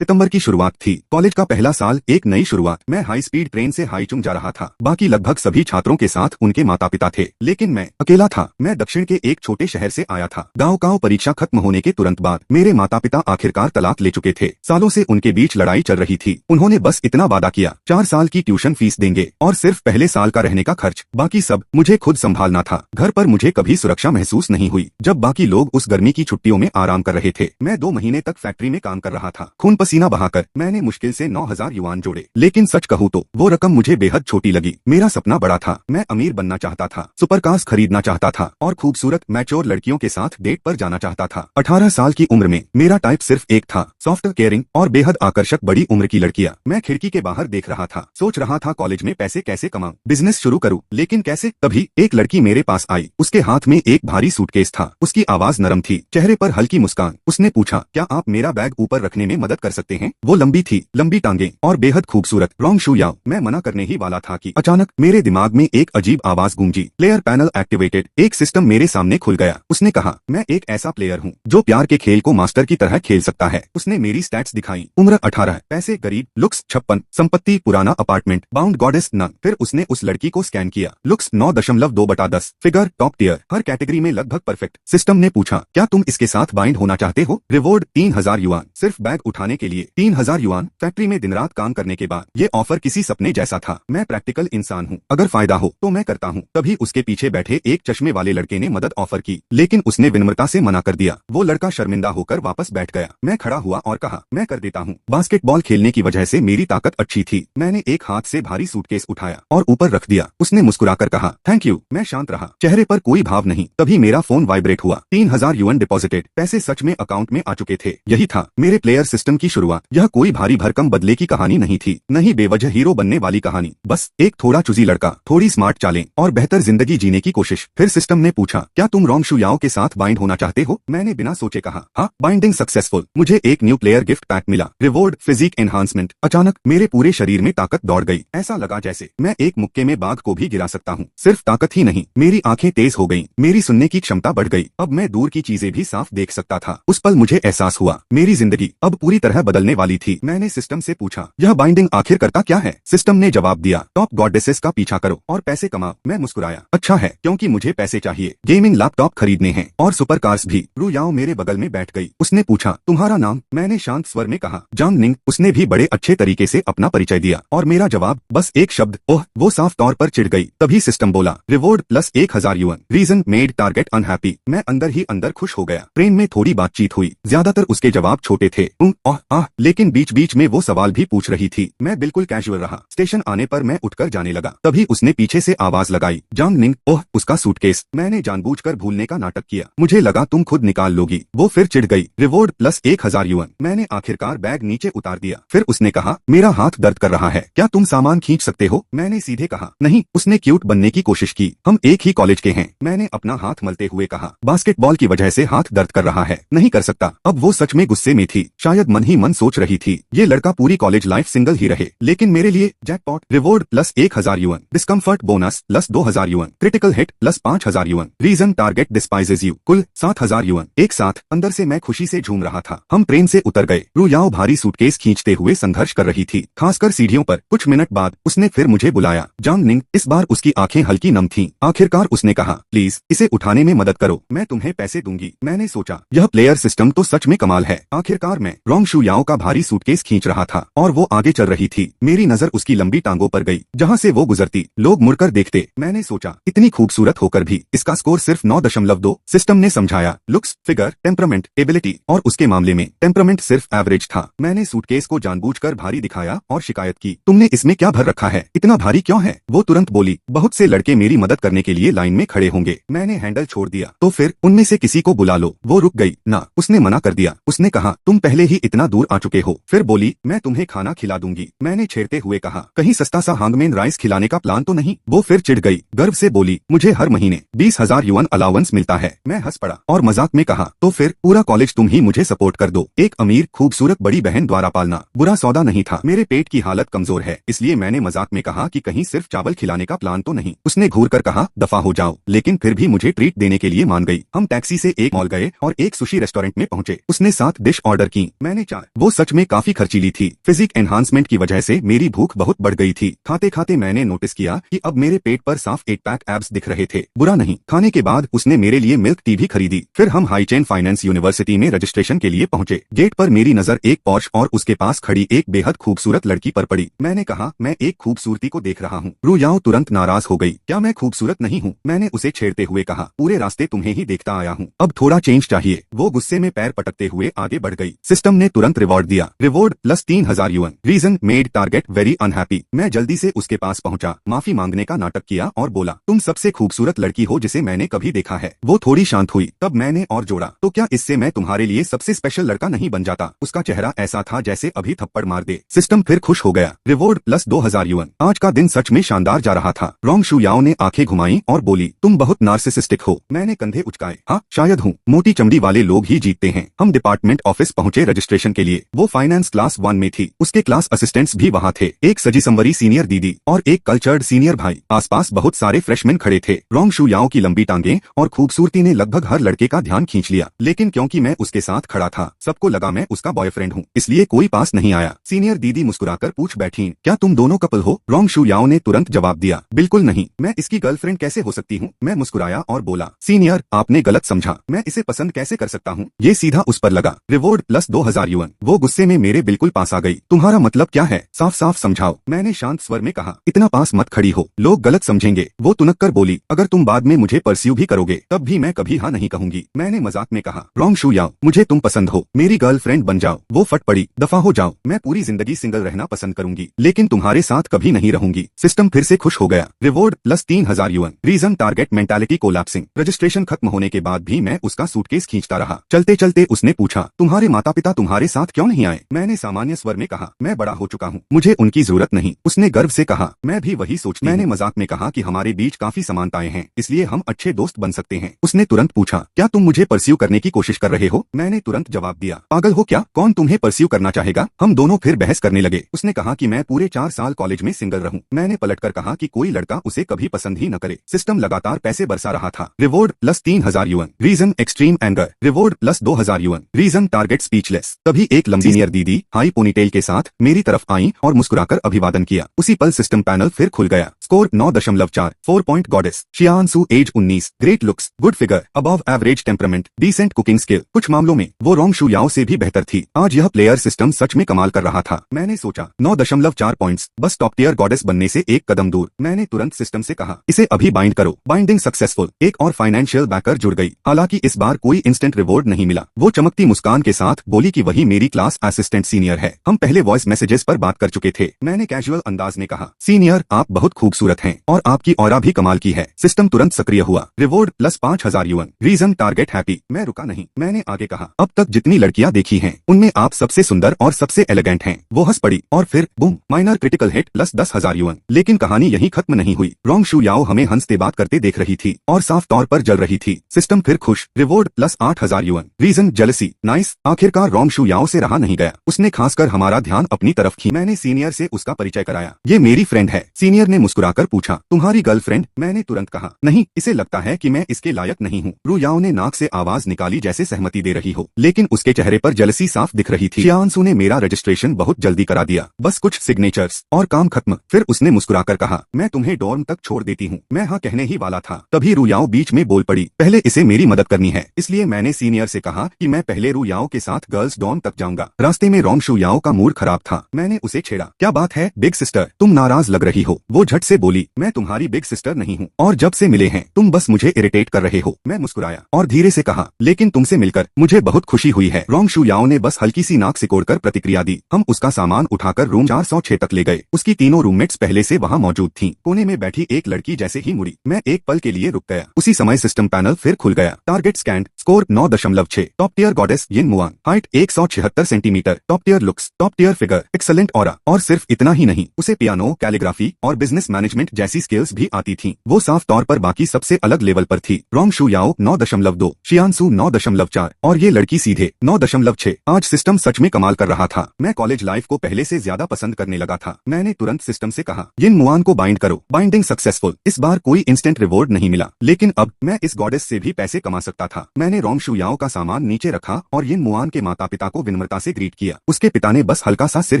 सितंबर की शुरुआत थी। कॉलेज का पहला साल, एक नई शुरुआत। मैं हाई स्पीड ट्रेन से हाईचुंग जा रहा था। बाकी लगभग सभी छात्रों के साथ उनके माता पिता थे, लेकिन मैं अकेला था। मैं दक्षिण के एक छोटे शहर से आया था। गाँव परीक्षा खत्म होने के तुरंत बाद मेरे माता पिता आखिरकार तलाक ले चुके थे। सालों से उनके बीच लड़ाई चल रही थी। उन्होंने बस इतना वादा किया, 4 साल की ट्यूशन फीस देंगे और सिर्फ पहले साल का रहने का खर्च, बाकी सब मुझे खुद संभालना था। घर पर मुझे कभी सुरक्षा महसूस नहीं हुई। जब बाकी लोग उस गर्मी की छुट्टियों में आराम कर रहे थे, मैं 2 महीने तक फैक्ट्री में काम कर रहा था। खून पसीना बहाकर मैंने मुश्किल से 9,000 युआन जोड़े, लेकिन सच कहूँ तो वो रकम मुझे बेहद छोटी लगी। मेरा सपना बड़ा था। मैं अमीर बनना चाहता था, सुपरकार्स खरीदना चाहता था और खूबसूरत मैच्योर लड़कियों के साथ डेट पर जाना चाहता था। 18 साल की उम्र में मेरा टाइप सिर्फ एक था, सॉफ्ट, केयरिंग और बेहद आकर्षक बड़ी उम्र की लड़कियां। मैं खिड़की के बाहर देख रहा था, सोच रहा था कॉलेज में पैसे कैसे कमाऊं, बिजनेस शुरू करूं, लेकिन कैसे। तभी एक लड़की मेरे पास आई। उसके हाथ में एक भारी सूटकेस था। उसकी आवाज नरम थी, चेहरे पर हल्की मुस्कान। उसने पूछा, क्या आप मेरा बैग ऊपर रखने में मदद कर सकते हैं? वो लंबी थी, लंबी टांगे और बेहद खूबसूरत। रॉन्ग शू याओ। मैं मना करने ही वाला था कि अचानक मेरे दिमाग में एक अजीब आवाज गूंजी, प्लेयर पैनल एक्टिवेटेड। एक सिस्टम मेरे सामने खुल गया। उसने कहा, मैं एक ऐसा प्लेयर हूँ जो प्यार के खेल को मास्टर की तरह खेल सकता है। उसने मेरी स्टैट्स दिखाई। उम्र 18, पैसे गरीब, लुक्स 56, संपत्ति पुराना अपार्टमेंट, बाउंड गॉडेस नन। फिर उसने उस लड़की को स्कैन किया। लुक्स 9.2/10, फिगर टॉप टियर, हर कैटेगरी में लगभग परफेक्ट। सिस्टम ने पूछा, क्या तुम इसके साथ बाइंड होना चाहते हो? रिवॉर्ड 3,000 युआन, सिर्फ बैग उठाने के लिए 3,000 युआन। फैक्ट्री में दिन रात काम करने के बाद ये ऑफर किसी सपने जैसा था। मैं प्रैक्टिकल इंसान हूँ, अगर फायदा हो तो मैं करता हूँ। तभी उसके पीछे बैठे एक चश्मे वाले लड़के ने मदद ऑफर की, लेकिन उसने विनम्रता से मना कर दिया। वो लड़का शर्मिंदा होकर वापस बैठ गया। मैं खड़ा हुआ और कहा, मैं कर देता हूँ। बास्केटबॉल खेलने की वजह से मेरी ताकत अच्छी थी। मैंने एक हाथ से भारी सूटकेस उठाया और ऊपर रख दिया। उसने मुस्कुराकर कहा, थैंक यू। मैं शांत रहा, चेहरे पर कोई भाव नहीं। तभी मेरा फोन वाइब्रेट हुआ। 3,000 युआन डिपॉजिटेड। पैसे सच में अकाउंट में आ चुके थे। यही था मेरे प्लेयर सिस्टम की शुरुआत। यह कोई भारी भरकम बदले की कहानी नहीं थी, नहीं बेवजह हीरो बनने वाली कहानी। बस एक थोड़ा चूजी लड़का, थोड़ी स्मार्ट चालें और बेहतर जिंदगी जीने की कोशिश। फिर सिस्टम ने पूछा, क्या तुम रॉन्ग शू याओ के साथ बाइंड होना चाहते हो? मैंने बिना सोचे कहा, हाँ। Binding successful. मुझे एक न्यू प्लेयर गिफ्ट पैक मिला। Reward physique enhancement. अचानक मेरे पूरे शरीर में ताकत दौड़ गई। ऐसा लगा जैसे मैं एक मुक्के में बाघ को भी गिरा सकता हूँ। सिर्फ ताकत ही नहीं, मेरी आंखें तेज हो गईं, मेरी सुनने की क्षमता बढ़ गई। अब मैं दूर की चीजें भी साफ देख सकता था। उस पल मुझे एहसास हुआ, मेरी जिंदगी अब पूरी तरह बदलने वाली थी। मैंने सिस्टम से पूछा, यह बाइंडिंग आखिर करता क्या है? सिस्टम ने जवाब दिया, टॉप गॉडेसेस का पीछा करो और पैसे कमाओ। मैं मुस्कुराया, अच्छा है, क्योंकि मुझे पैसे चाहिए। गेमिंग लैपटॉप खरीदने हैं और सुपर कार्स भी। रू याओ मेरे बगल में बैठ गई। उसने पूछा, तुम्हारा नाम? मैंने शांत स्वर में कहा, जांग निंग। उसने भी बड़े अच्छे तरीके से अपना परिचय दिया और मेरा जवाब बस एक शब्द, ओह। वो साफ तौर पर चिढ़ गई। तभी सिस्टम बोला, reward plus 1,000 yuan, reason made target unhappy. मैं अंदर ही अंदर खुश हो गया। ट्रेन में थोड़ी बातचीत हुई, ज्यादातर उसके जवाब छोटे थे, आह, लेकिन बीच बीच में वो सवाल भी पूछ रही थी। मैं बिल्कुल कैजुअल रहा। स्टेशन आने पर मैं उठकर जाने लगा। तभी उसने पीछे से आवाज लगाई, जांग निंग। ओह, उसका सूटकेस। मैंने जानबूझकर भूलने का नाटक किया। मुझे लगा तुम खुद निकाल लोगी। वो फिर चिढ़ गई। Reward plus 1,000 yuan. मैंने आखिरकार बैग नीचे उतार दिया। फिर उसने कहा, मेरा हाथ दर्द कर रहा है, क्या तुम सामान खींच सकते हो? मैंने सीधे कहा, नहीं। उसने क्यूट बनने की कोशिश की, हम एक ही कॉलेज के हैं। मैंने अपना हाथ मलते हुए कहा, बास्केटबॉल की वजह से हाथ दर्द कर रहा है, नहीं कर सकता। अब वो सच में गुस्से में थी, शायद मन ही मन सोच रही थी, ये लड़का पूरी कॉलेज लाइफ सिंगल ही रहे। लेकिन मेरे लिए jackpot. Reward plus 1,000 yuan, discomfort bonus plus 2,000 yuan, critical hit plus 5,000 yuan, reason target despises you, कुल 7,000 युआन। एक साथ अंदर से मैं खुशी से झूम रहा था। हम ट्रेन से उतर गए। रू याओ भारी सूटकेस खींचते हुए संघर्ष कर रही थी, खासकर सीढ़ियों पर। कुछ मिनट बाद उसने फिर मुझे बुलाया, जांग निंग। इस बार उसकी आंखें हल्की नम थीं। आखिरकार उसने कहा, प्लीज इसे उठाने में मदद करो, मैं तुम्हें पैसे दूंगी। मैंने सोचा, यह प्लेयर सिस्टम तो सच में कमाल है। आखिरकार मैं रॉन्ग शू याओ का भारी सूटकेस खींच रहा था और वो आगे चल रही थी। मेरी नजर उसकी लंबी टांगों पर गई। जहाँ से वो गुजरती लोग मुड़कर देखते। मैंने सोचा, इतनी खूबसूरत होकर भी इसका स्कोर सिर्फ 9.2। सिस्टम ने समझाया, लुक्स, फिगर, टेम्परामेंट, एबिलिटी। और उसके मामले में टेम्परामेंट सिर्फ एवरेज था। मैंने सूटकेस को जानबूझकर भारी दिखाया और शिकायत की, तुमने इसमें क्या भर रखा है, इतना भारी क्यों है? वो तुरंत बोली, बहुत से लड़के मेरी मदद करने के लिए लाइन में खड़े होंगे। मैंने हैंडल छोड़ दिया, तो फिर उनमें से किसी को बुला लो। वो रुक गई। ना, उसने मना कर दिया। उसने कहा, तुम पहले ही इतना दूर आ चुके हो। फिर बोली, मैं तुम्हें खाना खिला दूंगी। मैंने छेड़ते हुए कहा, कहीं सस्ता सा हांगमेन राइस खिलाने का प्लान तो नहीं? वो फिर चिढ़ गई, गर्व से बोली, मुझे हर महीने 20,000 युआन अलाउंस मिलता है। मैं हंस पड़ा और मजाक में कहा, तो फिर पूरा कॉलेज तुम ही मुझे सपोर्ट कर दो। एक अमीर खूबसूरत बड़ी बहन द्वारा पालना बुरा सौदा नहीं था। मेरे पेट की हालत कमजोर है, इसलिए मैंने मजाक में कहा कि कहीं सिर्फ चावल खिलाने का प्लान तो नहीं। उसने घूर कर कहा, दफा हो जाओ, लेकिन फिर भी मुझे ट्रीट देने के लिए मान गई। हम टैक्सी से एक मॉल गए और एक सुशी रेस्टोरेंट में पहुंचे। उसने 7 डिश ऑर्डर की, मैंने 4। वो सच में काफी खर्चीली थी। फिजिक एनहांसमेंट की वजह से मेरी भूख बहुत बढ़ गई थी। खाते खाते मैंने नोटिस किया कि अब मेरे पेट पर साफ 8 पैक एब्स दिख रहे थे। बुरा नहीं, खाने के बाद उसने मेरे लिए मिल्क टी भी खरीदी। फिर हम हाईचेन फाइनेंस यूनिवर्सिटी में रजिस्ट्रेशन के लिए पहुंचे। गेट पर मेरी नजर एक पोर्श और उसके पास खड़ी एक बेहद खूबसूरत लड़की पर पड़ी। मैंने कहा, मैं एक खूबसूरती को देख रहा हूँ। रू याओ तुरंत नाराज हो गई। क्या मैं खूबसूरत नहीं हूँ? मैंने उसे छेड़ते हुए कहा, पूरे रास्ते तुम्हें ही देखता आया हूँ, अब थोड़ा चेंज चाहिए। वो गुस्से में पैर पटकते हुए आगे बढ़ गई। सिस्टम ने तुरंत रिवॉर्ड दिया, reward plus 3000 yuan. Reason made target very unhappy. मैं जल्दी से उसके पास पहुंचा, माफी मांगने का नाटक किया और बोला, तुम सबसे खूबसूरत लड़की हो जिसे मैंने कभी देखा है। वो थोड़ी शांत हुई। तब मैंने और जोड़ा, तो क्या इससे मैं तुम्हारे लिए सबसे स्पेशल लड़का नहीं बन जाता? उसका चेहरा ऐसा था जैसे अभी थप्पड़ मार दे। सिस्टम फिर खुश हो गया, रिवॉर्ड प्लस 2000 युएन। आज का दिन सच में शानदार जा रहा था। रोंग शू याओ ने आंखें घुमाई और बोली, तुम बहुत नार्सिसिस्टिक हो। मैंने कंधे उचकाए, हाँ शायद हूँ, मोटी चमड़ी वाले लोग ही जीतते हैं। हम डिपार्टमेंट ऑफिस पहुंचे रजिस्ट्रेशन के लिए। वो फाइनेंस क्लास 1 में थी। उसके क्लास असिस्टेंट्स भी वहाँ थे, एक सजी संवरी सीनियर दीदी और एक कल्चर्ड सीनियर भाई। आसपास बहुत सारे फ्रेशमैन खड़े थे। रोंग शू याओ की लंबी टांगे और खूबसूरती ने लगभग हर लड़के का ध्यान खींच लिया, लेकिन क्योंकि मैं उसके साथ खड़ा था, सबको लगा मैं उसका बॉयफ्रेंड हूँ, इसलिए कोई पास नहीं आया। सीनियर दीदी मुस्कुराकर पूछ बैठी, क्या तुम दोनों कपल हो? रोंग शू याओ ने तुरंत जवाब दिया, बिल्कुल नहीं, मैं इसकी गर्लफ्रेंड कैसे हो सकती हूँ? मैं मुस्कुराया और बोला, सीनियर आपने गलत समझा, मैं इसे पसंद कैसे कर सकता हूँ? ये सीधा उस पर लगा, रिवॉर्ड प्लस 2000 युएन। वो गुस्से में मेरे बिल्कुल पास आ गई। तुम्हारा मतलब क्या है? साफ साफ समझाओ। मैंने शांत स्वर में कहा, इतना पास मत खड़ी हो, लोग गलत समझेंगे। वो तुनक कर बोली, अगर तुम बाद में मुझे परस्यू भी करोगे तब भी मैं कभी हाँ नहीं कहूंगी। मैंने मजाक में कहा, रोंग शू याओ मुझे तुम पसंद हो, मेरी गर्लफ्रेंड बन जाओ। वो फट पड़ी, दफा हो जाओ, मैं पूरी जिंदगी सिंगल रहना पसंद करूंगी, लेकिन तुम्हारे साथ कभी नहीं रहूंगी। सिस्टम फिर से खुश हो गया, reward plus 3000 yuan. Reason target mentality collapsing. Registration खत्म होने के बाद भी मैं उसका सूटकेस खींचता रहा। चलते चलते उसने पूछा, तुम्हारे माता पिता तुम्हारे साथ क्यों नहीं आए? मैंने सामान्य स्वर में कहा, मैं बड़ा हो चुका हूँ, मुझे उनकी जरूरत नहीं। उसने गर्व से कहा, मैं भी वही सोचती हूँ। मैंने मजाक में कहा कि हमारे बीच काफी समानताएं हैं, इसलिए हम अच्छे दोस्त बन सकते हैं। उसने तुरंत पूछा, क्या तुम मुझे परस्यू करने की कोशिश कर रहे हो? मैंने तुरंत जवाब दिया, पागल हो क्या, कौन तुम्हें परस्यू करना चाहेगा? हम दोनों फिर बहस करने लगे। उसने कहा कि मैं पूरे 4 साल कॉलेज में सिंगल रहूं। मैंने पलटकर कहा कि कोई लड़का उसे कभी पसंद ही न करे। सिस्टम लगातार पैसे बरसा रहा था। Reward plus 3000 yuan. Reason extreme anger. Reward plus 2000 yuan. Reason target speechless. तभी एक लंबी सीनियर दीदी हाई पोनीटेल के साथ मेरी तरफ आई और मुस्कुराकर अभिवादन किया। उसी पल सिस्टम पैनल फिर खुल गया। Score 9.4, 4 point goddess Xiansu, age 19, great looks, good figure, above average temperament, decent cooking skill. कुछ मामलों में वो रोंग शू याओ से भी बेहतर थी। आज यह प्लेयर सिस्टम सच में कमाल कर रहा था। मैंने सोचा 9.4 पॉइंट्स, बस टॉप टियर गॉडेस बनने से एक कदम दूर। मैंने तुरंत सिस्टम से कहा, इसे अभी बाइंड करो। Binding successful. एक और फाइनेंशियल बैकर जुड़ गई। हालांकि इस बार कोई इंस्टेंट रिवॉर्ड नहीं मिला। वो चमकती मुस्कान के साथ बोली कि वही मेरी क्लास असिस्टेंट सीनियर है। हम पहले वॉइस मैसेजेस पर बात कर चुके थे। मैंने कैजुअल अंदाज में कहा, सीनियर आप बहुत खूबसूरत हैं और आपकी ऑरा भी कमाल की है। सिस्टम तुरंत सक्रिय हुआ। Reward plus 5000 yuan. Reason target happy. मैं रुका नहीं। मैंने आगे कहा, अब तक जितनी लड़कियां देखी हैं उनमें आप सबसे सुंदर और सबसे एलिगेंट हैं। वो हंस पड़ी और फिर boom, minor critical hit plus 10,000 yuan. लेकिन कहानी यही खत्म नहीं हुई। रोंग शू याओ हमें हंसते बात करते देख रही थी और साफ तौर पर जल रही थी। सिस्टम फिर खुश। Reward plus 8000 yuan. Reason jealousy. Nice. आखिरकार रोंग शू याओ से रहा नहीं गया। उसने खासकर हमारा ध्यान अपनी तरफ खींचा। मैंने सीनियर से उसका परिचय कराया। ये मेरी फ्रेंड है। सीनियर ने मुस्कुराकर पूछा, तुम्हारी गर्लफ्रेंड? मैंने तुरंत कहा, नहीं, इसे लगता है कि मैं इसके लायक नहीं हूँ। रू याओ ने नाक से आवाज निकाली जैसे सहमति दे रही हो, लेकिन उसके चेहरे पर जेलसी साफ दिख रही थी। शियानसू ने मेरा रजिस्ट्रेशन बहुत जल्दी करा दिया, बस कुछ सिग्नेचर्स और काम खत्म। फिर उसने मुस्कुराकर कहा, मैं तुम्हें डॉर्म तक छोड़ देती हूँ। मैं हाँ कहने ही वाला था, तभी रू याओ बीच में बोल पड़ी, पहले इसे मेरी मदद करनी है। इसलिए मैंने सीनियर से कहा कि मैं पहले रू याओ के साथ गर्ल्स डॉर्म तक जाऊंगा। रास्ते में रोंग शू याओ का मूड खराब था। मैंने उसे छेड़ा, क्या बात है बिग सिस्टर, तुम नाराज लग रही हो? वो झट से बोली, मैं तुम्हारी बिग सिस्टर नहीं हूँ और जब से मिले हैं तुम बस मुझे इरिटेट कर रहे हो। मैं मुस्कुराया और धीरे से कहा, लेकिन तुमसे मिलकर मुझे बहुत खुशी हुई है। रोंग शू याओ ने बस हल्की सी नाक सिकोड़कर प्रतिक्रिया दी। हम उसका सामान उठाकर रूम 406 तक ले गए। उसकी तीनों रूममेट्स पहले से वहाँ मौजूद थीं। कोने में बैठी एक लड़की जैसे ही मुड़ी, मैं एक पल के लिए रुक गया। उसी समय सिस्टम पैनल फिर खुल गया। Target scanned. Score 9.6, top tier goddess Yin Muang, height 176 centimetre, top tier looks, top tier figure, excellent aura. और सिर्फ इतना ही नहीं, उसे पियानो, कैलीग्राफी और बिजनेस मैनेजमेंट मैनेजमेंट जैसी स्किल्स भी आती थी। वो साफ तौर पर बाकी सबसे अलग लेवल पर थी। रोंग शू याओ 9.2, शियानसू 9.4 और ये लड़की सीधे 9.6। आज सिस्टम सच में कमाल कर रहा था। मैं कॉलेज लाइफ को पहले से ज्यादा पसंद करने लगा था। मैंने तुरंत सिस्टम से कहा, यिन मुआन को बाइंड करो। Binding successful. इस बार कोई इंस्टेंट रिवॉर्ड नहीं मिला, लेकिन अब मैं इस गॉडेस से भी पैसे कमा सकता था। मैंने रोंग शू याओ का सामान नीचे रखा और यिन मुआन के माता पिता को विनम्रता से ग्रीट किया। उसके पिता ने बस हल्का सा सिर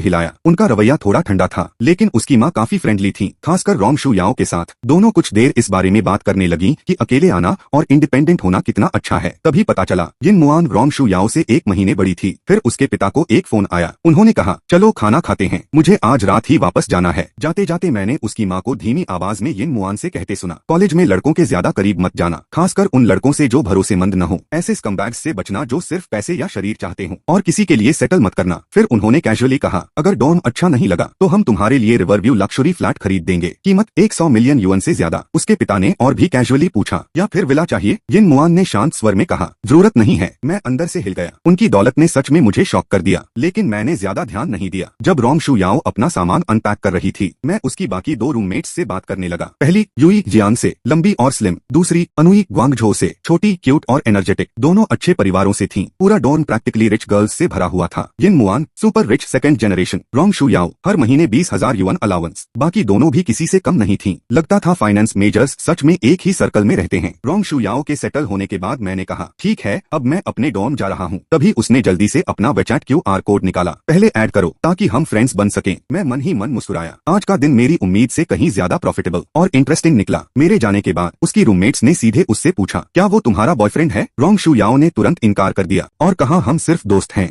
हिलाया। उनका रवैया थोड़ा ठंडा था, लेकिन उसकी माँ काफी फ्रेंडली थी, खासकर रोंग शू याओ के साथ। दोनों कुछ देर इस बारे में बात करने लगी कि अकेले आना और इंडिपेंडेंट होना कितना अच्छा है। तभी पता चला यिन मुआन रोंग शू याओ से 1 महीने बड़ी थी। फिर उसके पिता को एक फोन आया। उन्होंने कहा, चलो खाना खाते हैं, मुझे आज रात ही वापस जाना है। जाते जाते मैंने उसकी माँ को धीमी आवाज में यिन मुआन से कहते सुना, कॉलेज में लड़कों के ज्यादा करीब मत जाना, खासकर उन लड़कों से जो भरोसेमंद न हो। ऐसे स्कमबैग्स से बचना जो सिर्फ पैसे या शरीर चाहते हो, और किसी के लिए सेटल मत करना। फिर उन्होंने कैजुअली कहा, अगर डॉर्म अच्छा नहीं लगा तो हम तुम्हारे लिए रिवरव्यू लक्सुरी फ्लैट खरीद देंगे, कीमत 100 मिलियन युएन से ज्यादा। उसके पिता ने और भी कैजुअली पूछा, या फिर विला चाहिए? यिन मुआन ने शांत स्वर में कहा, जरूरत नहीं है। मैं अंदर से हिल गया। उनकी दौलत ने सच में मुझे शॉक कर दिया, लेकिन मैंने ज्यादा ध्यान नहीं दिया। जब रोंग शू याओ अपना सामान अनपैक कर रही थी, मैं उसकी बाकी 2 रूममेट्स से बात करने लगा। पहली यूई जियान से, लंबी और स्लिम। दूसरी अनुई ग्वांगझो से, छोटी, क्यूट और एनर्जेटिक। दोनों अच्छे परिवारों से थीं। पूरा डॉर्म प्रैक्टिकली रिच गर्ल्स से भरा हुआ था। Yin Muan super rich second generation. Rong Shu Yao हर महीने 20,000 युआन अलाउंस। बाकी दोनों भी किसी से कम नहीं थीं। लगता था फाइनेंस मेजर्स सच में एक ही सर्कल में रहते हैं। रोंग शू याओ के सेटल होने के बाद मैंने कहा, ठीक है, अब मैं अपने डॉर्म जा रहा हूँ। तभी उसने जल्दी से अपना वेचैट QR कोड निकाला। पहले ऐड करो ताकि हम फ्रेंड्स बन सकें। मैं मन ही मन मुस्कुराया। आज का दिन मेरी उम्मीद से कहीं ज्यादा प्रॉफिटेबल और इंटरेस्टिंग निकला। मेरे जाने के बाद उसकी रूममेट्स ने सीधे उससे पूछा, क्या वो तुम्हारा बॉयफ्रेंड है? रोंग शू याओ ने तुरंत इनकार कर दिया और कहा, हम सिर्फ दोस्त हैं।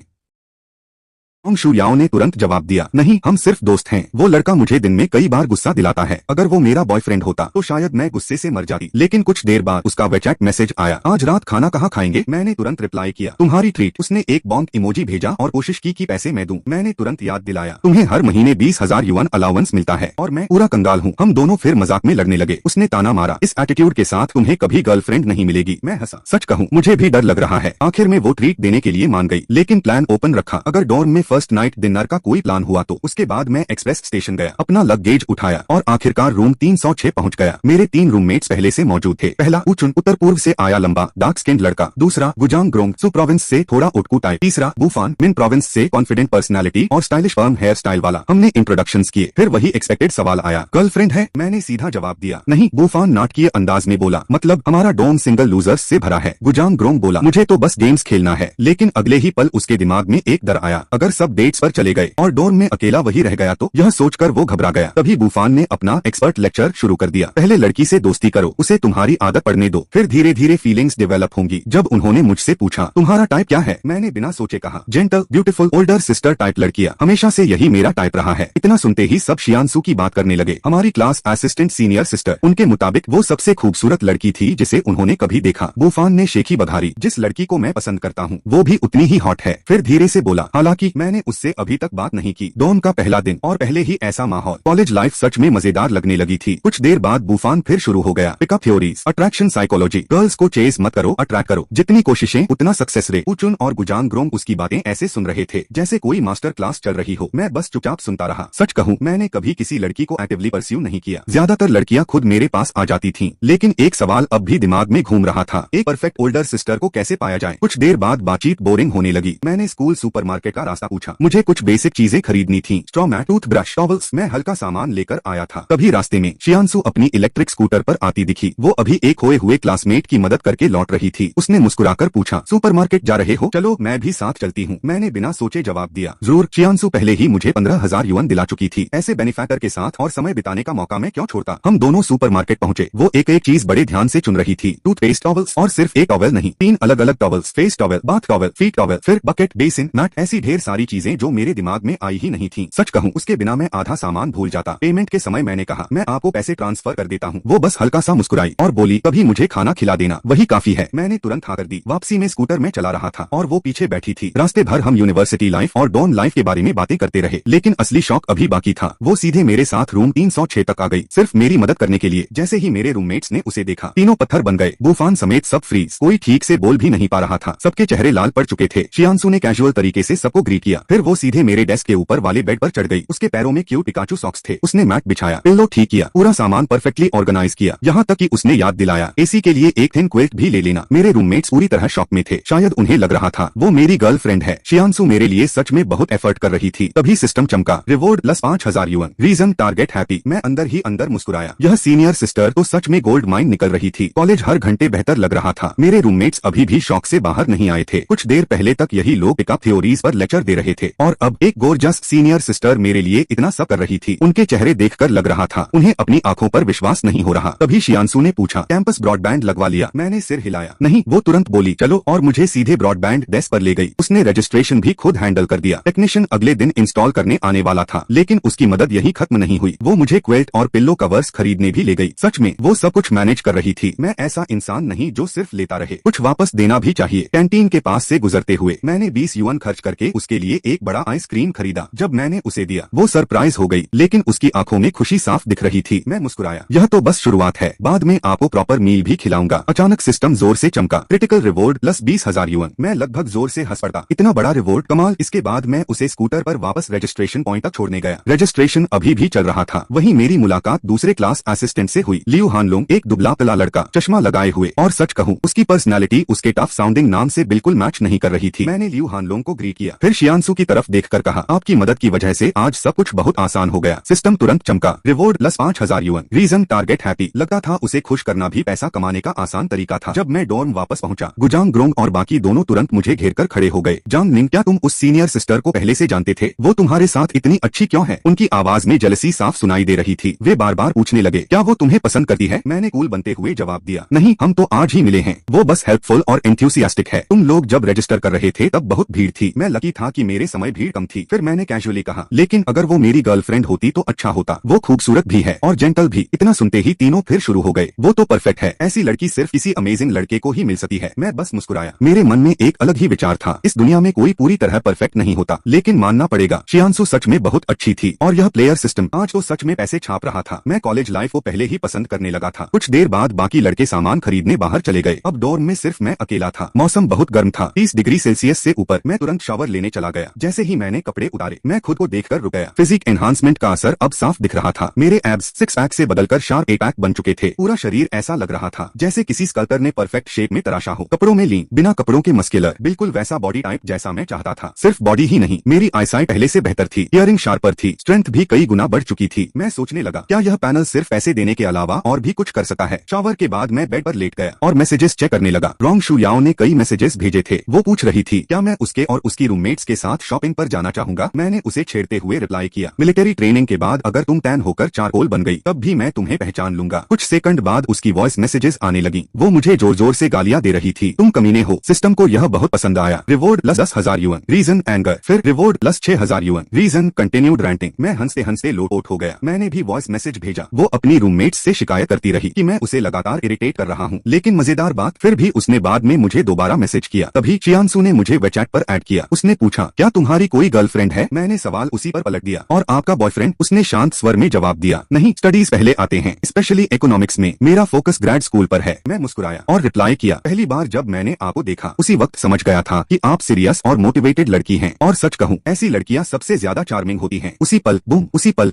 रोंग शू याओ ने तुरंत जवाब दिया, नहीं, हम सिर्फ दोस्त हैं। वो लड़का मुझे दिन में कई बार गुस्सा दिलाता है। अगर वो मेरा बॉयफ्रेंड होता तो शायद मैं गुस्से से मर जाती। लेकिन कुछ देर बाद उसका वेचैट मैसेज आया, आज रात खाना कहाँ खाएंगे? मैंने तुरंत रिप्लाई किया, तुम्हारी ट्रीट। उसने एक बॉन्ग इमोजी भेजा और कोशिश की कि पैसे मैं दूं। मैंने तुरंत याद दिलाया, तुम्हें हर महीने 20,000 युआन अलाउंस मिलता है और मैं पूरा कंगाल हूँ। हम दोनों फिर मजाक में लड़ने लगे। उसने ताना मारा, इस एटीट्यूड के साथ तुम्हें कभी गर्लफ्रेंड नहीं मिलेगी। मैं हंसा। सच कहूँ मुझे भी डर लग रहा है। आखिर में वो ट्रीट देने के लिए मान गई, लेकिन प्लान ओपन रखा। अगर डॉर्म में फर्स्ट नाइट डिनर का कोई प्लान हुआ तो। उसके बाद मैं एक्सप्रेस स्टेशन गया, अपना लगेज उठाया और आखिरकार रूम 306 पहुंच गया। मेरे 3 रूममेट्स पहले से मौजूद थे। पहला उचुन उत्तर पूर्व से आया लंबा डार्क स्किन्ड लड़का। दूसरा गुजांग ग्रोंग सु प्रोविंस से थोड़ा उटकू टाइप। तीसरा बुफान मिन प्रोविंस से कॉन्फिडेंट पर्सनालिटी और स्टाइलिश फर्म हेयर स्टाइल वाला। हमने इंट्रोडक्शंस किए। फिर वही एक्सपेक्टेड सवाल आया, गर्लफ्रेंड है? मैंने सीधा जवाब दिया, नहीं। बुफान नाटकीय अंदाज में बोला, मतलब हमारा डोम सिंगल लूजर्स से भरा है। गुजांग ग्रोंग बोला, मुझे तो बस गेम्स खेलना है। लेकिन अगले ही पल उसके दिमाग में एक डर आया, अगर सब डेट्स पर चले गए और डोर्म में अकेला वही रह गया तो। यह सोचकर वो घबरा गया। तभी बुफान ने अपना एक्सपर्ट लेक्चर शुरू कर दिया, पहले लड़की से दोस्ती करो, उसे तुम्हारी आदत पड़ने दो, फिर धीरे धीरे फीलिंग्स डेवलप होंगी। जब उन्होंने मुझसे पूछा, तुम्हारा टाइप क्या है? मैंने बिना सोचे कहा, gentle, beautiful, older sister type लड़कियां। हमेशा से यही मेरा टाइप रहा है। इतना सुनते ही सब शियानसू की बात करने लगे। हमारी क्लास असिस्टेंट सीनियर सिस्टर। उनके मुताबिक वो सबसे खूबसूरत लड़की थी जिसे उन्होंने कभी देखा। बुफान ने शेखी बघारी, जिस लड़की को मैं पसंद करता हूँ वो भी उतनी ही हॉट है। फिर धीरे से बोला, हालांकि मैंने उससे अभी तक बात नहीं की। डॉर्म का पहला दिन और पहले ही ऐसा माहौल। कॉलेज लाइफ सच में मजेदार लगने लगी थी। कुछ देर बाद बुफान फिर शुरू हो गया, pickup theories, attraction psychology, girls को चेस मत करो, अट्रैक्ट करो, जितनी कोशिशें उतना सक्सेस रेट। उचुन और गुजांग ग्रोंग उसकी बातें ऐसे सुन रहे थे जैसे कोई मास्टर क्लास चल रही हो। मैं बस चुपचाप सुनता रहा। सच कहूँ मैंने कभी किसी लड़की को एक्टिवली परस्यू नहीं किया। ज्यादातर लड़कियां खुद मेरे पास आ जाती थीं। लेकिन एक सवाल अब भी दिमाग में घूम रहा था, एक परफेक्ट ओल्डर सिस्टर को कैसे पाया जाए। कुछ देर बाद बातचीत बोरिंग होने लगी। मैंने स्कूल सुपरमार्केट का रास्ता पूछा। मुझे कुछ बेसिक चीजें खरीदनी थी, स्ट्रॉ मैट, टूथब्रश, टॉवल्स। मैं हल्का सामान लेकर आया था। तभी रास्ते में शियानसू अपनी इलेक्ट्रिक स्कूटर पर आती दिखी। वो अभी एक खोए हुए क्लासमेट की मदद करके लौट रही थी। उसने मुस्कुराकर पूछा, सुपरमार्केट जा रहे हो? चलो मैं भी साथ चलती हूँ। मैंने बिना सोचे जवाब दिया, जरूर। शियानसू पहले ही मुझे 15,000 युआन दिला चुकी थी। ऐसे बेनिफैक्टर के साथ और समय बिताने का मौका मैं क्यों छोड़ता। हम दोनों सुपरमार्केट पहुंचे। वो एक एक चीज बड़े ध्यान से चुन रही थी। टूथपेस्ट, टॉवल्स, और सिर्फ एक टॉवल नहीं, 3 अलग अलग towels, face towel, bath towel, feet towel, फिर बकेट, बेसिन, मैट, ऐसी ढेर सारी चीजें जो मेरे दिमाग में आई ही नहीं थी। सच कहूँ उसके बिना मैं आधा सामान भूल जाता। पेमेंट के समय मैंने कहा, मैं आपको पैसे ट्रांसफर कर देता हूँ। वो बस हल्का सा मुस्कुराई और बोली, कभी मुझे खाना खिला देना, वही काफी है। मैंने तुरंत हाँ कर दी। वापसी में स्कूटर में चला रहा था और वो पीछे बैठी थी। रास्ते भर हम यूनिवर्सिटी लाइफ और डॉर्म लाइफ के बारे में बातें करते रहे। लेकिन असली शौक अभी बाकी था। वो सीधे मेरे साथ रूम 306 तक आ गई, सिर्फ मेरी मदद करने के लिए। जैसे ही मेरे रूममेट्स ने उसे देखा, तीनों पत्थर बन गए। बुफान समेत सब फ्रीज, कोई ठीक से बोल भी नहीं पा रहा था। सबके चेहरे लाल पड़ चुके थे। शियानसू ने कैजुअल तरीके से सबको ग्रीट किया। किया। फिर वो सीधे मेरे डेस्क के ऊपर वाले बेड पर चढ़ गई। उसके पैरों में क्यूट पिकाचू सॉक्स थे। उसने मैट बिछाया, पिल्लो ठीक किया, पूरा सामान परफेक्टली ऑर्गेनाइज किया। यहाँ तक कि उसने याद दिलाया एसी के लिए एक थिन क्विल्ट भी ले लेना। मेरे रूममेट्स पूरी तरह शॉक में थे। शायद उन्हें लग रहा था वो मेरी गर्लफ्रेंड है। शियांशु मेरे लिए सच में बहुत एफर्ट कर रही थी। तभी सिस्टम चमका, reward plus 5000 yuan, reason target happy. मैं अंदर ही अंदर मुस्कुराया। यह सीनियर सिस्टर तो सच में गोल्ड माइन निकल रही थी। कॉलेज हर घंटे बेहतर लग रहा था। मेरे रूममेट्स अभी भी शौक से बाहर नहीं आए थे। कुछ देर पहले तक यही लोग पिकअप थ्योरीज पर लेक्चर दे रहे थे और अब एक गोर्जस सीनियर सिस्टर मेरे लिए इतना सब कर रही थी। उनके चेहरे देखकर लग रहा था उन्हें अपनी आंखों पर विश्वास नहीं हो रहा। तभी शियांशु ने पूछा, कैंपस ब्रॉडबैंड लगवा लिया? मैंने सिर हिलाया। नहीं। वो तुरंत बोली, चलो, और मुझे सीधे ब्रॉडबैंड डेस्क पर ले गई। उसने रजिस्ट्रेशन भी खुद हैंडल कर दिया। टेक्नीशियन अगले दिन इंस्टॉल करने आने वाला था, लेकिन उसकी मदद यही खत्म नहीं हुई। वो मुझे क्वेल्ट और पिल्लो कवर्स खरीदने भी ले गई। सच में वो सब कुछ मैनेज कर रही थी। मैं ऐसा इंसान नहीं जो सिर्फ लेता रहे, कुछ वापस देना भी चाहिए। कैंटीन के पास से गुजरते हुए मैंने 20 युएन खर्च करके उसके लिए एक बड़ा आइसक्रीम खरीदा। जब मैंने उसे दिया वो सरप्राइज हो गई, लेकिन उसकी आंखों में खुशी साफ दिख रही थी। मैं मुस्कुराया, यह तो बस शुरुआत है, बाद में आपको प्रॉपर मील भी खिलाऊंगा। अचानक सिस्टम जोर से चमका, क्रिटिकल रिवॉर्ड प्लस 20,000 युएन। मैं लगभग जोर से हंस पड़ा। इतना बड़ा रिवॉर्ड, कमाल। इसके बाद मैं उसे स्कूटर पर वापस रजिस्ट्रेशन पॉइंट तक छोड़ने गया। रजिस्ट्रेशन अभी भी चल रहा था। वहीं मेरी मुलाकात दूसरे क्लास असिस्टेंट से हुई। लियू हानलोंग, एक दुबला पतला लड़का, चश्मा लगाए हुए, और सच कहूं उसकी पर्सनालिटी उसके टफ साउंडिंग नाम से बिल्कुल मैच नहीं कर रही थी। मैंने लियू हानलोंग को ग्रीट किया, फिर शियांशु की तरफ देखकर कहा, आपकी मदद की वजह से आज सब कुछ बहुत आसान हो गया। सिस्टम तुरंत चमका, reward plus 5000 yuan, reason target happy. लगता था उसे खुश करना भी पैसा कमाने का आसान तरीका था। जब मैं डॉर्म वापस पहुंचा, गुजांग ग्रोंग और बाकी दोनों तुरंत मुझे घेरकर खड़े हो गए। जांग निंग, क्या तुम उस सीनियर सिस्टर को पहले से जानते थे? वो तुम्हारे साथ इतनी अच्छी क्यों है? उनकी आवाज में जेलसी साफ सुनाई दे रही थी। वे बार बार पूछने लगे, क्या वो तुम्हें पसंद करती है? मैंने कूल बनते हुए जवाब दिया, नहीं, हम तो आज ही मिले हैं। वो बस हेल्पफुल और एंथुसियास्टिक है। तुम लोग जब रजिस्टर कर रहे थे तब बहुत भीड़ थी। मैं लकी था कि मेरे समय भीड़ कम थी। फिर मैंने कैजुअली कहा, लेकिन अगर वो मेरी गर्लफ्रेंड होती तो अच्छा होता। वो खूबसूरत भी है और जेंटल भी। इतना सुनते ही तीनों फिर शुरू हो गए, वो तो परफेक्ट है, ऐसी लड़की सिर्फ किसी अमेजिंग लड़के को ही मिल सकती है। मैं बस मुस्कुराया। मेरे मन में एक अलग ही विचार था, इस दुनिया में कोई पूरी तरह परफेक्ट नहीं होता, लेकिन मानना पड़ेगा शियांशु सच में बहुत अच्छी थी। और यह प्लेयर सिस्टम आज तो सच में पैसे छाप रहा था। मैं कॉलेज लाइफ को पहले ही पसंद करने लगा था। कुछ देर बाद बाकी लड़के सामान खरीदने बाहर चले गए। अब डॉर्म में सिर्फ मैं अकेला था। मौसम बहुत गर्म था, 30 डिग्री सेल्सियस से ऊपर। मैं तुरंत शावर लेने चला गया। जैसे ही मैंने कपड़े उतारे, मैं खुद को देखकर रुक गया। फिजिक एनहांसमेंट का असर अब साफ दिख रहा था। मेरे एब्स 6 पैक से बदलकर शार्प 8 पैक बन चुके थे। पूरा शरीर ऐसा लग रहा था जैसे किसी स्कल्पटर ने परफेक्ट शेप में तराशा हो। कपड़ों में लीन, बिना कपड़ों के मस्कुलर, बिल्कुल वैसा बॉडी टाइप जैसा मैं चाहता था। सिर्फ बॉडी ही नहीं, मेरी आईसाइट पहले से बेहतर थी। हियरिंग शार्पर थी, स्ट्रेंथ भी कई गुना बढ़ चुकी थी। मैं सोचने लगा, क्या यह पैनल सिर्फ पैसे देने के अलावा और भी कुछ कर सकता है? शावर के बाद मैं बेड पर लेट गया और मैसेजेस चेक करने लगा। रॉन्ग शू याओ ने कई मैसेजेस भेजे थे। वो पूछ रही थी क्या मैं उसके और उसकी रूममेट्स के साथ शॉपिंग पर जाना चाहूंगा। मैंने उसे छेड़ते हुए रिप्लाई किया, मिलिट्री ट्रेनिंग के बाद अगर तुम टैन होकर चारकोल बन गई तब भी मैं तुम्हें पहचान लूंगा। कुछ सेकंड बाद उसकी वॉइस मैसेजेस आने लगी। वो मुझे जोर जोर से गालियां दे रही थी, तुम कमीने हो। सिस्टम को यह बहुत पसंद आया। Reward plus 10,000 yuan, reason anger. फिर reward plus 6,000 yuan, reason continued ranting. मैं हंसते हंसते लोट हो गया। मैंने भी वॉइस मैसेज भेजा। वो अपनी रूममेट्स से शिकायत करती रही कि मैं उसे लगातार इरिटेट कर रहा हूँ, लेकिन मजेदार बात, फिर भी उसने बाद में मुझे दोबारा मैसेज किया। तभी शियांशु ने मुझे चैट पर ऐड किया। उसने पूछा, क्या तुम्हारी कोई गर्लफ्रेंड है? मैंने सवाल उसी पर पलट दिया। और आपका बॉयफ्रेंड? उसने शांत स्वर में जवाब दिया, नहीं, स्टडीज पहले आते हैं, स्पेशली इकोनॉमिक्स में। मेरा फोकस ग्रेड स्कूल पर है। मैं मुस्कुराया और रिप्लाई किया, पहली बार जब मैंने आपको देखा उसी वक्त समझ गया था कि आप सीरियस और मोटिवेटेड लड़की हैं। और सच कहूँ, ऐसी लड़कियां सबसे ज्यादा चार्मिंग होती हैं। उसी पल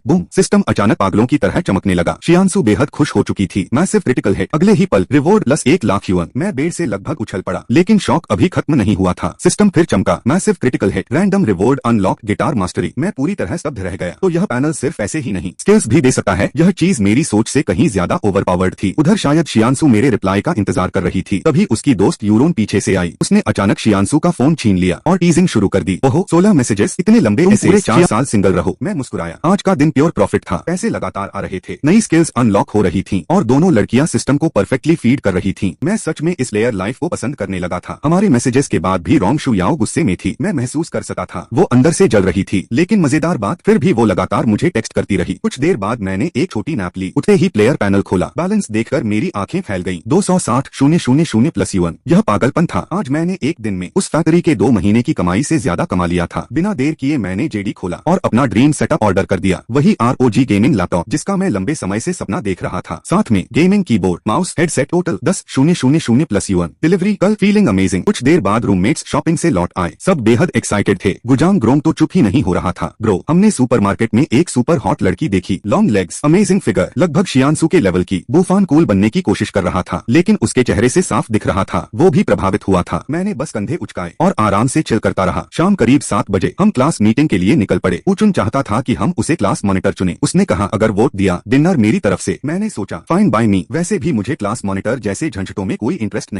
बूम, सिस्टम अचानक पागलों की तरह चमकने लगा। शियांशु बेहद खुश हो चुकी थी। Massive critical hit. अगले ही पल रिवॉर्ड प्लस 1,00,000 युएन। मैं बेड से लगभग उछल पड़ा, लेकिन शौक अभी खत्म नहीं हुआ था। सिस्टम फिर चमका, massive critical hit, random reward unlock, guitar mastery. मैं पूरी तरह स्तब्ध रह गया। तो यह पैनल सिर्फ ऐसे ही नहीं, स्किल्स भी दे सकता है। यह चीज मेरी सोच से कहीं ज्यादा ओवरपावर्ड थी। उधर शायद शियांशु मेरे रिप्लाई का इंतजार कर रही थी। तभी उसकी दोस्त यूरोन पीछे से आई। उसने अचानक शियांशु का फोन छीन लिया और टीजिंग शुरू कर दी। ओहो, 16 मैसेजेस, इतने लंबे? ऐसे पूरे 4 साल सिंगल रहो। मैं मुस्कुराया। आज का दिन प्योर प्रॉफिट था। पैसे लगातार आ रहे थे, नई स्किल्स अनलॉक हो रही थी और दोनों लड़कियां सिस्टम को परफेक्टली फीड कर रही थी। मैं सच में इस लेयर लाइफ को पसंद करने लगा था। हमारे मैसेजेस के बाद भी रॉन्ग शू याओ गुस्से में थी। मैं महसूस कर सकता था वो अंदर से जल रही थी। लेकिन मजेदार बात, फिर भी वो लगातार मुझे टेक्स्ट करती रही। कुछ देर बाद मैंने एक छोटी नैप ली। उठते ही प्लेयर पैनल खोला। बैलेंस देखकर मेरी आंखें फैल गईं। 260,000 प्लस युएन। यह पागलपन था। आज मैंने एक दिन में उस फैक्ट्री के 2 महीने की कमाई से ज्यादा कमा लिया था। बिना देर किए मैंने जेडी खोला और अपना ड्रीम सेटअप ऑर्डर कर दिया। वही ROG गेमिंग लैपटॉप जिसका मैं लंबे समय से सपना देख रहा था। साथ में gaming keyboard, mouse, headset. Total 10,000 plus yuan. Delivery कल, फीलिंग अमेजिंग। कुछ देर बाद रूममेट्स शॉपिंग से लौट आए। सब बेहद एक्साइटेड एक्साइटेड थे। गुजांग ग्रोंग तो चुप ही नहीं हो रहा था। ब्रो, हमने सुपरमार्केट में एक सुपर हॉट लड़की देखी, लॉन्ग लेग्स, अमेजिंग फिगर, लगभग शियांसू के लेवल की। बूफान कूल बनने की कोशिश कर रहा था, लेकिन उसके चेहरे से साफ दिख रहा था वो भी प्रभावित हुआ था। मैंने बस कंधे उचकाए और आराम से चिल करता रहा। शाम करीब 7 बजे हम क्लास मीटिंग के लिए निकल पड़े। उचुन चाहता था कि हम उसे क्लास मॉनिटर चुने। उसने कहा अगर वोट दिया डिनर मेरी तरफ से। मैंने सोचा फाइन बाय मी। वैसे भी मुझे क्लास मॉनिटर जैसे झंझटों में कोई इंटरेस्ट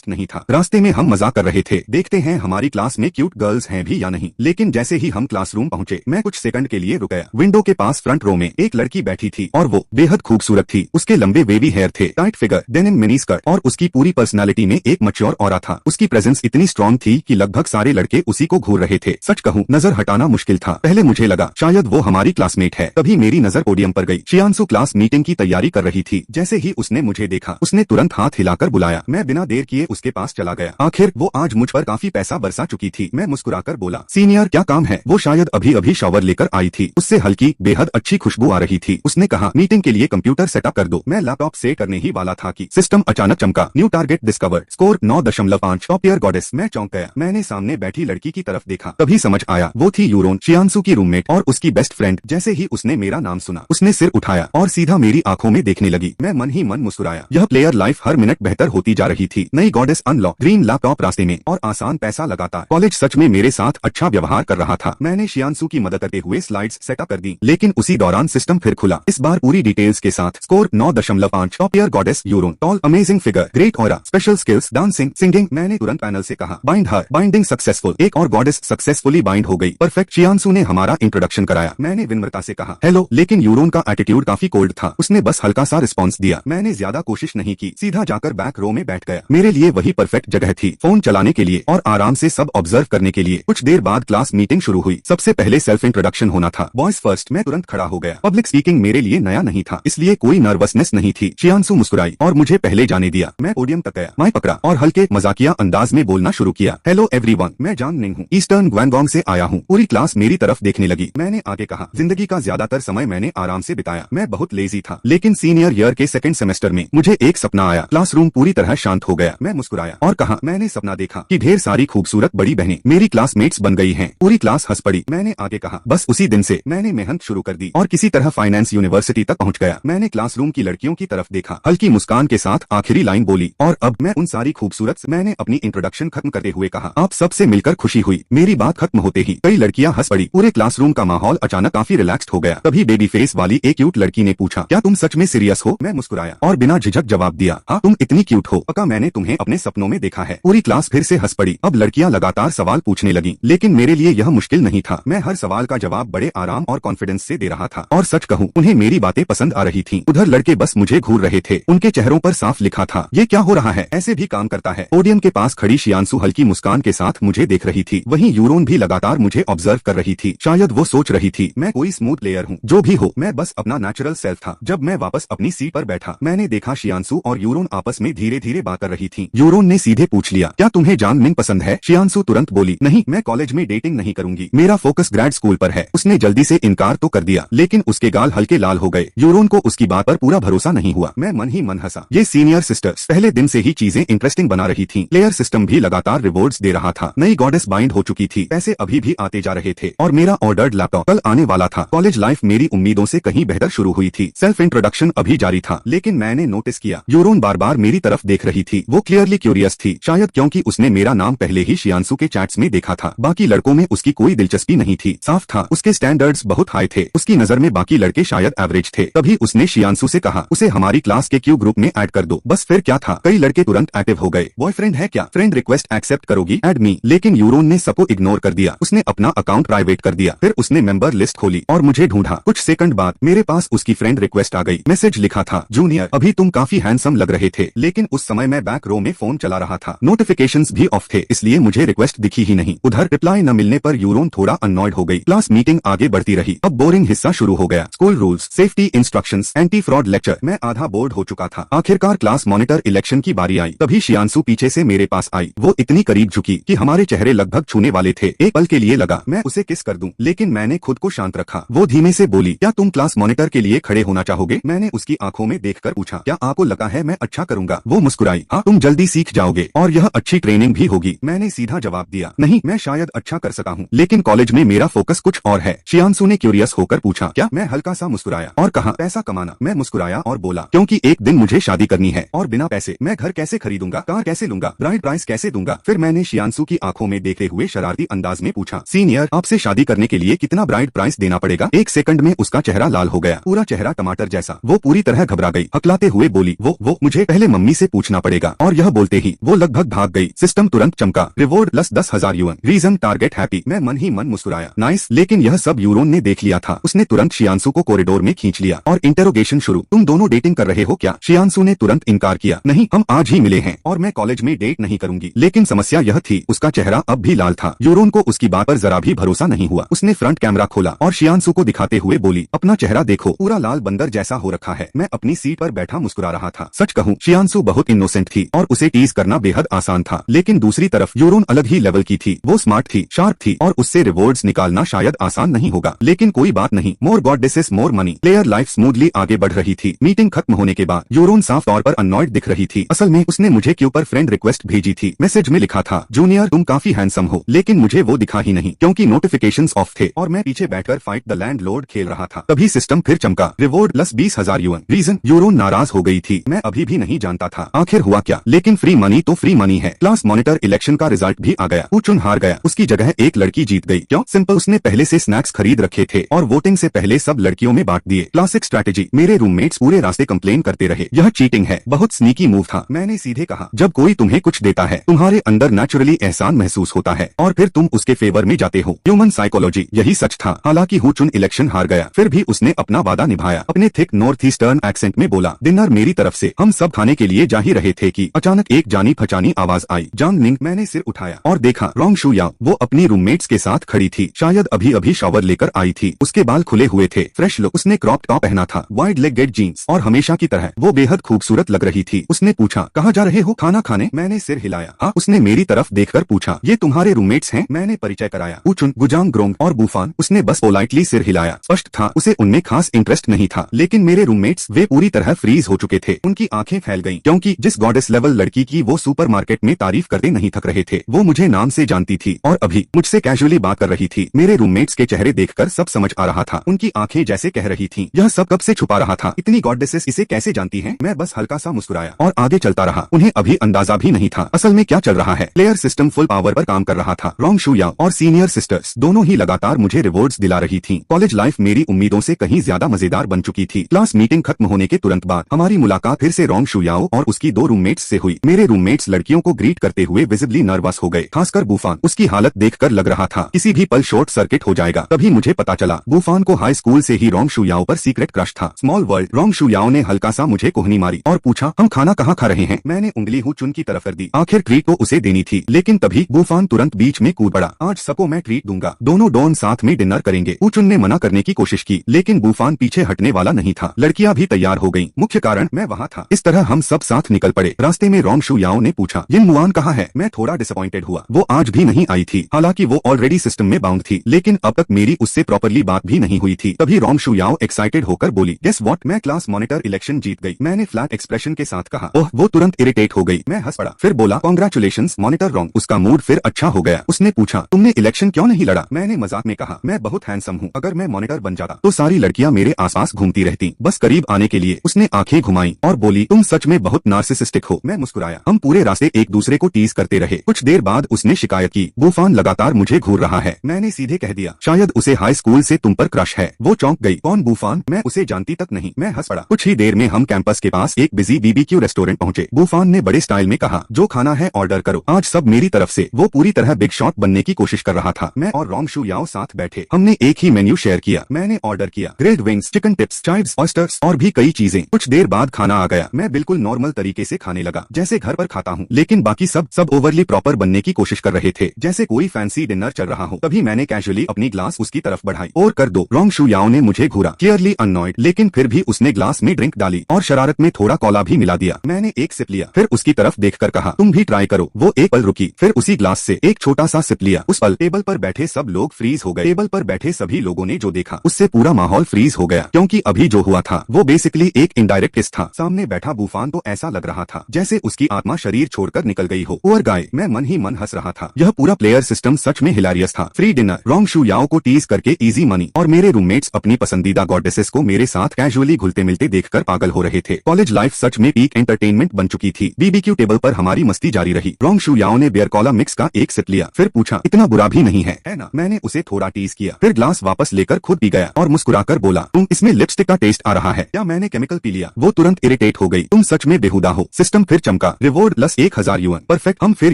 नहीं था। रास्ते में हम मजाक कर रहे थे, देखते हैं हमारी क्लास में क्यूट गर्ल्स हैं भी या नहीं। लेकिन जैसे ही हम क्लासरूम पहुंचे मैं कुछ सेकंड के लिए रुक गया। विंडो के पास फ्रंट रो में एक लड़की बैठी थी और वो बेहद खूबसूरत थी। उसके लंबे वेवी हेयर थे, tight figure, denim mini skirt और उसकी पूरी पर्सनालिटी में एक मैच्योर ऑरा था। उसकी प्रेजेंस इतनी स्ट्रांग थी कि लगभग सारे लड़के उसी को घूर रहे थे। सच कहूँ नजर हटाना मुश्किल था। पहले मुझे लगा शायद वो हमारी क्लासमेट है, तभी मेरी नजर पोडियम पर गई। शियांसू क्लास मीटिंग की तैयारी कर रही थी। जैसे ही उसने मुझे देखा उसने तुरंत हाथ हिलाकर बुलाया। मैं बिना देर किए उसके पास चला गया। आखिर वो आज मुझ पर काफी पैसा बरसा चुकी थी। मैं मुस्कुराकर बोला सीनियर क्या काम है। वो शायद अभी अभी शावर लेकर आई थी। उससे हल्की बेहद अच्छी खुशबू आ रही थी। उसने कहा मीटिंग के लिए कंप्यूटर सेटअप कर दो। मैं लैपटॉप सेट करने ही वाला था कि सिस्टम अचानक चमका। New target discover, score 9.5, top tier goddess. मैं चौंक गया। मैंने सामने बैठी लड़की की तरफ देखा, तभी समझ आया वो थी यूरोन, शियांसू की रूममेट और उसकी बेस्ट फ्रेंड। जैसे ही उसने मेरा नाम सुना उसने सिर उठाया और सीधा मेरी आंखों में देखने लगी। मैं मन ही मन मुस्कुराया। यह प्लेयर लाइफ हर मिनट बेहतर होती जा रही थी। नई गॉडेस अनलॉक, ग्रीन लैपटॉप रास्ते में और आसान पैसा लगातार। कॉलेज सच में मेरे साथ अच्छा व्यवहार कर रहा था। मैंने शियांसू की मदद करते हुए स्लाइड्स सेटअप कर दी, लेकिन उसी दौरान सिस्टम फिर खुला। इस बार पूरी डिटेल्स के साथ। Score 9.5, top tier goddess Yuron, tall, amazing figure, great aura, special skills, dancing, singing. मैंने तुरंत पैनल से कहा बाइंड हर, बाइंडिंग सक्सेसफुल। एक और गॉडेस सक्सेसफुली बाइंड हो गई। परफेक्ट। शियांसू ने हमारा इंट्रोडक्शन कराया। मैंने विनम्रता से कहा हेलो, लेकिन यूरोन का एटीट्यूड काफी कोल्ड था। उसने बस हल्का सा रिस्पॉन्स दिया। मैंने ज्यादा कोशिश नहीं की, सीधा जाकर बैक रो में बैठ गया। मेरे लिए वही परफेक्ट जगह थी, फोन चलाने के लिए और आराम से सब ऑब्जर्व करने के लिए। कुछ देर बाद क्लास मीटिंग शुरू हुई। सबसे पहले सेल्फ इंट्रोडक्शन होना था, बॉयज फर्स्ट। मैं तुरंत खड़ा हो गया। पब्लिक स्पीकिंग मेरे लिए नया नहीं था, इसलिए कोई नर्वसनेस नहीं थी। शियांसू मुस्कुराई और मुझे पहले जाने दिया। मैं पोडियम तक गया, माइक पकड़ा और हल्के मजाकिया अंदाज में बोलना शुरू किया। हेलो एवरीवन, मैं जान निंग हूँ, ईस्टर्न ग्वांगडोंग से आया हूँ। पूरी क्लास मेरी तरफ देखने लगी। मैंने आगे कहा जिंदगी का ज्यादातर समय मैंने आराम से बिताया। मैं बहुत लेजी था, लेकिन सीनियर ईयर के सेकंड सेमेस्टर में मुझे एक सपना आया। क्लासरूम पूरी तरह शांत हो गया। मैं मुस्कुराया और कहा मैंने सपना देखा कि ढेर सारी खूबसूरत बड़ी बहनें मेरी क्लासमेट्स बन गई हैं। पूरी क्लास हंस पड़ी। मैंने आगे कहा बस उसी दिन से मैंने मेहनत शुरू कर दी और किसी तरह फाइनेंस यूनिवर्सिटी तक पहुंच गया। मैंने क्लासरूम की लड़कियों की तरफ देखा, हल्की मुस्कान के साथ आखिरी लाइन बोली और अब मैं उन सारी खूबसूरत। मैंने अपनी इंट्रोडक्शन खत्म करते हुए कहा आप सबसे मिलकर खुशी हुई। मेरी बात खत्म होते ही कई लड़कियां हंस पड़ी। पूरे क्लासरूम का माहौल अचानक काफी रिलैक्स्ड हो गया। तभी बेबी फेस वाली एक क्यूट लड़की ने पूछा क्या तुम सच में सीरियस हो। मैं मुस्कुराया और बिना झिझक जवाब दिया हाँ तुम इतनी क्यूट हो, पक्का मैंने तुम्हें अपने सपनों में देखा है। पूरी क्लास फिर से हंस पड़ी। अब लड़कियां लगातार सवाल पूछने लगी, लेकिन मेरे लिए यह मुश्किल नहीं था। मैं हर सवाल का जवाब बड़े आराम और कॉन्फिडेंस से दे रहा था और सच कहूँ उन्हें मेरी बातें पसंद आ रही थी। उधर लड़के बस मुझे घूर रहे थे। उनके चेहरों पर साफ लिखा था ये क्या हो रहा है, ऐसे भी काम करता है। पोडियम के पास खड़ी शियांसू हल्की मुस्कान के साथ मुझे देख रही थी। वहीं यूरोन भी लगातार मुझे ऑब्जर्व कर रही थी। शायद वो सोच रही थी मैं कोई स्मूथ प्लेयर हूँ। जो भी हो मैं बस अपना नेचुरल सेल्फ था। जब मैं वापस अपनी सीट पर बैठा मैंने देखा शियांसू और यूरोन आपस में धीरे धीरे बात कर रही थी। यूरोन ने सीधे पूछ लिया क्या तुम्हें जान मिंग पसंद है। शियांसू तुरंत बोली नहीं, मैं कॉलेज में डेटिंग नहीं करूंगी, मेरा फोकस ग्रेड स्कूल पर है। उसने जल्दी से इनकार तो कर दिया, लेकिन उसके गाल हल्के लाल हो गए। यूरोन को उसकी बात पर पूरा भरोसा नहीं हुआ। मैं मन ही मन हंसा। ये सीनियर सिस्टर्स पहले दिन से ही चीजें इंटरेस्टिंग बना रही थी। प्लेयर सिस्टम भी लगातार रिवॉर्ड्स दे रहा था। नई गॉडेस बाइंड हो चुकी थी, पैसे अभी भी आते जा रहे थे और मेरा ऑर्डर्ड लैपटॉप कल आने वाला था। कॉलेज लाइफ मेरी उम्मीदों से कहीं बेहतर शुरू हुई थी। सेल्फ इंट्रोडक्शन अभी जारी था, लेकिन मैंने नोटिस किया यूरोन बार बार मेरी तरफ देख रही थी। वो क्लियरली क्यूरियस थी, शायद क्योंकि उसने मेरा नाम पहले ही शियांसू के चैट्स में देखा था। बाकी लड़कों में उसकी कोई दिलचस्पी नहीं थी। साफ था उसके स्टैंडर्ड्स बहुत हाई थे। उसकी नजर में बाकी लड़के शायद एवरेज थे। तभी उसने शियांसू से कहा उसे हमारी क्लास के क्यू ग्रुप में ऐड कर दो। बस फिर क्या था, कई लड़के तुरंत एक्टिव हो गए। बॉयफ्रेंड है क्या, फ्रेंड रिक्वेस्ट एक्सेप्ट करोगी, ऐड मी। लेकिन यूरोन ने सबको इग्नोर कर दिया। उसने अपना अकाउंट प्राइवेट कर दिया। फिर उसने मेंबर लिस्ट खोली और मुझे ढूंढा। कुछ सेकंड बाद मेरे पास उसकी फ्रेंड रिक्वेस्ट आ गई। मैसेज लिखा था जूनियर अभी तुम काफी हैंडसम लग रहे थे, लेकिन उस समय मैं बैक रो में फोन चला रहा था। नोटिफिकेशंस भी ऑफ थे, इसलिए मुझे रिक्वेस्ट दिखी ही नहीं। उधर रिप्लाई न मिलने पर यूरोन थोड़ा अननॉयड हो गई। क्लास मीटिंग आगे बढ़ती रही। अब बोरिंग हिस्सा शुरू हो गया। School rules, safety instructions, anti fraud lecture. मैं आधा बोर्ड हो चुका था। आखिरकार क्लास मॉनिटर इलेक्शन की बारी आई। तभी शियांसू पीछे से मेरे पास आई। वो इतनी करीब झुकी कि हमारे चेहरे लगभग छूने वाले थे। एक पल के लिए लगा मैं उसे किस कर दूं, लेकिन मैंने खुद को शांत रखा। वो धीमे से बोली क्या तुम क्लास मॉनिटर के लिए खड़े होना चाहोगे। मैंने उसकी आंखों में देखकर पूछा क्या आपको लगा है मैं अच्छा करूंगा। वो मुस्कुराई हाँ तुम जल्दी सीख जाओगे और यह अच्छी ट्रेनिंग ट्रेनिंग भी होगी। मैंने सीधा जवाब दिया, नहीं, मैं शायद अच्छा कर सका हूँ, लेकिन कॉलेज में मेरा फोकस कुछ और है। शियांशु ने क्यूरियस होकर पूछा, क्या? मैं हल्का सा मुस्कुराया और कहा, पैसा कमाना। मैं मुस्कुराया और बोला, क्योंकि एक दिन मुझे शादी करनी है और बिना पैसे मैं घर कैसे खरीदूंगा, कार कैसे लूंगा, ब्राइड प्राइस कैसे दूंगा। फिर मैंने शियांशु की आंखों में देखते हुए शरारती अंदाज में पूछा, सीनियर, आपसे शादी करने के लिए कितना ब्राइड प्राइस देना पड़ेगा? एक सेकंड में उसका चेहरा लाल हो गया, पूरा चेहरा टमाटर जैसा। वो पूरी तरह घबरा गई, हकलाते हुए बोली, वो मुझे पहले मम्मी से पूछना पड़ेगा। और यह बोलते ही वो लगभग भाग गई। सिस्टम तुरंत चमका, reward plus 10,000 yuan, reason target happy. मैं मन ही मन मुस्कुराया, नाइस। लेकिन यह सब यूरोन ने देख लिया था। उसने तुरंत शियांशु को कॉरिडोर में खींच लिया और इंटेरोगेशन शुरू। तुम दोनों डेटिंग कर रहे हो क्या? शियांशु ने तुरंत इनकार किया, नहीं, हम आज ही मिले हैं और मैं कॉलेज में डेट नहीं करूंगी। लेकिन समस्या यह थी, उसका चेहरा अब भी लाल था। यूरोन को उसकी बात पर जरा भी भरोसा नहीं हुआ। उसने फ्रंट कैमरा खोला और शियांशु को दिखाते हुए बोली, अपना चेहरा देखो, पूरा लाल बंदर जैसा हो रखा है। मैं अपनी सीट पर बैठा मुस्कुरा रहा था। सच कहूँ, शियांशु बहुत इनोसेंट थी और उसे टीज करना बेहद आसान था। लेकिन दूसरी तरफ यूरोन अलग ही लेवल की थी। वो स्मार्ट थी, शार्प थी और उससे रिवॉर्ड्स निकालना शायद आसान नहीं होगा। लेकिन कोई बात नहीं, more goddesses more money. Player life smoothly आगे बढ़ रही थी। मीटिंग खत्म होने के बाद यूरोन साफ तौर पर अननॉयड दिख रही थी। असल में उसने मुझे क्यू पर फ्रेंड रिक्वेस्ट भेजी थी। मैसेज में लिखा था, जूनियर, तुम काफी हैंडसम हो। लेकिन मुझे वो दिखा ही नहीं क्योंकि नोटिफिकेशंस ऑफ थे और मैं पीछे बैठकर फाइट द लैंडलॉर्ड खेल रहा था। तभी सिस्टम फिर चमका, रिवॉर्ड प्लस 20,000 यूएन, रीजन। यूरोन नाराज हो गई थी। मैं अभी भी नहीं जानता था आखिर हुआ क्या, लेकिन फ्री मनी तो फ्री मनी है। क्लास मॉनिटर इलेक्शन का रिजल्ट भी आ गया। चुन हार गया, उसकी जगह एक लड़की जीत गई। क्यों? सिंपल, उसने पहले से स्नैक्स खरीद रखे थे और वोटिंग से पहले सब लड़कियों में बांट दिए। Classic strategy. मेरे रूममेट्स पूरे रास्ते कंप्लेन करते रहे, यह चीटिंग है। बहुत स्नीकी मूव था। मैंने सीधे कहा, जब कोई तुम्हें कुछ देता है, तुम्हारे अंदर नेचुरली एहसान महसूस होता है और फिर तुम उसके फेवर में जाते हो। ह्यूमन साइकोलॉजी, यही सच था। हालांकि चुन इलेक्शन हार गया, फिर भी उसने अपना वादा निभाया। अपने थिक नॉर्थ ईस्टर्न एक्सेंट में बोला, डिनर मेरी तरफ से। हम सब खाने के लिए जा ही रहे थे कि अचानक एक जानी पहचानी आवाज आई, जान निंग। मैंने सिर उठाया और देखा रोंग शू याओ। वो अपनी रूममेट्स के साथ खड़ी थी, शायद अभी अभी शावर लेकर आई थी। उसके बाल खुले हुए थे, फ्रेश लुक। उसने क्रॉप टॉप पहना था, वाइड लेगेड जीन्स और हमेशा की तरह वो बेहद खूबसूरत लग रही थी। उसने पूछा, कहाँ जा रहे हो? खाना खाने। मैंने सिर हिलाया। हाँ। उसने मेरी तरफ देखकर पूछा, ये तुम्हारे रूममेट्स हैं? मैंने परिचय कराया, चुन, गुजांग ग्रोंग और बूफान। उसने बस पोलाइटली सिर हिलाया। स्पष्ट था उसे उनमें खास इंटरेस्ट नहीं था। लेकिन मेरे रूममेट्स, वे पूरी तरह फ्रीज हो चुके थे। उनकी आंखें फैल गईं, क्योंकि जिस गॉडेस लेवल लड़की की वो सुपरमार्केट में तारीफ करते नहीं थक रहे थे, वो मुझे नाम से जानती थी और अभी मुझसे कैजुअली बात कर रही थी। मेरे रूममेट्स के चेहरे देखकर सब समझ आ रहा था। उनकी आंखें जैसे कह रही थीं, यह सब कब से छुपा रहा था? इतनी गॉडेसेस इसे कैसे जानती हैं? मैं बस हल्का सा मुस्कुराया और आगे चलता रहा। उन्हें अभी अंदाजा भी नहीं था असल में क्या चल रहा है। प्लेयर सिस्टम फुल पावर पर काम कर रहा था। रोंग शू याओ और सीनियर सिस्टर्स दोनों ही लगातार मुझे रिवॉर्ड्स दिला रही थीं। कॉलेज लाइफ मेरी उम्मीदों से कहीं ज्यादा मजेदार बन चुकी थी। क्लास मीटिंग खत्म होने के तुरंत बाद हमारी मुलाकात फिर से रोंग शू याओ और उसकी दो रूममेट्स से हुई। मेरे रूममेट्स लड़कियों को ग्रीट करते हुए विजिबली नर्वस हो गए, खासकर बूफान। उसकी हालत देखकर लग रहा था किसी भी पल शॉर्ट सर्किट हो जाएगा। तभी मुझे पता चला, बूफान को हाई स्कूल से ही रोंग शू याओ पर सीक्रेट क्रश था। Small world. Rong Shu Yao ने हल्का सा मुझे कोहनी मारी और पूछा, हम खाना कहाँ खा रहे हैं? मैंने उंगली चुन की तरफ कर दी। आखिर ट्रीट तो उसे देनी थी, लेकिन तभी बूफान तुरंत बीच में कूद पड़ा, आज सबको मैं ट्रीट दूंगा, दोनों डॉन साथ में डिनर करेंगे। चुन ने मना करने की कोशिश की, लेकिन बूफान पीछे हटने वाला नहीं था। लड़कियां भी तैयार हो गईं, मुख्य कारण मैं वहाँ था। इस तरह हम सब साथ निकल पड़े। रास्ते में रोंग शू याओ ने पूछा, यिन मुआन कहाँ है? मैं थोड़ा डिसअपॉइंटेड हुआ, वो आज भी नहीं आई थी। हालांकि वो ऑलरेडी सिस्टम में बाउंड थी, लेकिन अब तक मेरी उससे प्रॉपरली बात भी नहीं हुई थी। तभी रोंग शू याओ एक्साइटेड होकर बोली, गेस व्हाट, मैं क्लास मॉनिटर इलेक्शन जीत गई। मैंने फ्लैट एक्सप्रेशन के साथ कहा। ओह, वो तुरंत इरिटेट हो गई। मैं हंस पड़ा, फिर बोला, कांग्रेचुलेशंस मॉनिटर रोंग। उसका मूड फिर अच्छा हो गया। उसने पूछा, तुमने इलेक्शन क्यों नहीं लड़ा? मैंने मजाक में कहा, मैं बहुत हैंडसम हूँ, अगर मैं मॉनिटर बन जाता तो सारी लड़कियां मेरे आसपास घूमती रहती। बस करीब आने के लिए उसने आंखें घुमाई और बोली, तुम सच में बहुत नार्सिसिस्टिक हो। मैं मुस्कुराया। हम पूरे रास्ते एक दूसरे को टीज करते रहे। कुछ देर बाद उसने शिकायत की, बूफान लगातार मुझे घूर रहा है। मैंने सीधे कह दिया, शायद उसे हाई स्कूल से तुम पर क्रश है। वो चौंक गई, कौन बूफान? मैं उसे जानती तक नहीं। मैं हंस पड़ा। कुछ ही देर में हम कैंपस के पास एक बिजी बीबीक्यू रेस्टोरेंट पहुंचे। बूफान ने बड़े स्टाइल में कहा, जो खाना है ऑर्डर करो, आज सब मेरी तरफ से। वो पूरी तरह बिग शॉट बनने की कोशिश कर रहा था। मैं और रोंग शू याओ साथ बैठे। हमने एक ही मेन्यू शेयर किया। मैंने ऑर्डर किया grilled wings, chicken tips, chives, oysters और भी कई चीजें। कुछ देर बाद खाना आ गया। मैं बिल्कुल नॉर्मल तरीके से खाने लगा, जैसे घर पर खाता हूँ, लेकिन बाकी सब ओवरली प्रॉपर बनने की कोशिश कर रहे थे, जैसे कोई फैंसी डिनर चल रहा हो। तभी मैंने कैजुअली अपनी ग्लास उसकी तरफ बढ़ाई। और कर दो। रोंग शू याओ ने मुझे घूरा, क्लियरली अननॉयड, लेकिन फिर भी उसने ग्लास में ड्रिंक डाली और शरारत में थोड़ा कोला भी मिला दिया। मैंने एक सिप लिया, फिर उसकी तरफ देखकर कहा, तुम भी ट्राई करो। वो एक पल रुकी, फिर उसी ग्लास से एक छोटा सा सिप लिया। उस पल टेबल पर बैठे सब लोग फ्रीज हो गए। टेबल पर बैठे सभी लोगों ने जो देखा, उससे पूरा माहौल फ्रीज हो गया, क्योंकि अभी जो हुआ था वो बेसिकली एक इनडायरेक्ट किस था। सामने बैठा बूफान तो ऐसा लग रहा था जैसे उसकी आत्मा शरीर छोड़कर निकल गई गई हो। पुअर गाय, मैं मन ही मन हंस रहा था। यह पूरा प्लेयर सिस्टम सच में हिलारियस था। Free dinner, wrong Shu Yao को टीज करके इजी मनी, और मेरे रूममेट्स अपनी पसंदीदा गॉडेसेस को मेरे साथ कैजुअली घुलते मिलते देखकर पागल हो रहे थे। कॉलेज लाइफ सच में पीक एंटरटेनमेंट बन चुकी थी। बीबीक्यू टेबल पर हमारी मस्ती जारी रही। रॉन्ग शू याओ ने बियर कोला मिक्स का एक सिप लिया, फिर पूछा इतना बुरा भी नहीं है ना। मैंने उसे थोड़ा टीज किया, फिर ग्लास वापस लेकर खुद पी गया और मुस्कुराकर बोला तुम इसमें लिपस्टिक का टेस्ट आ रहा है क्या, मैंने केमिकल पी लिया। वो तुरंत इरिटेट हो गई, तुम सच में बेहुदा हो। सिस्टम फिर चमका, रिवॉर्ड प्लस 1000 युआन, परफेक्ट। हम फिर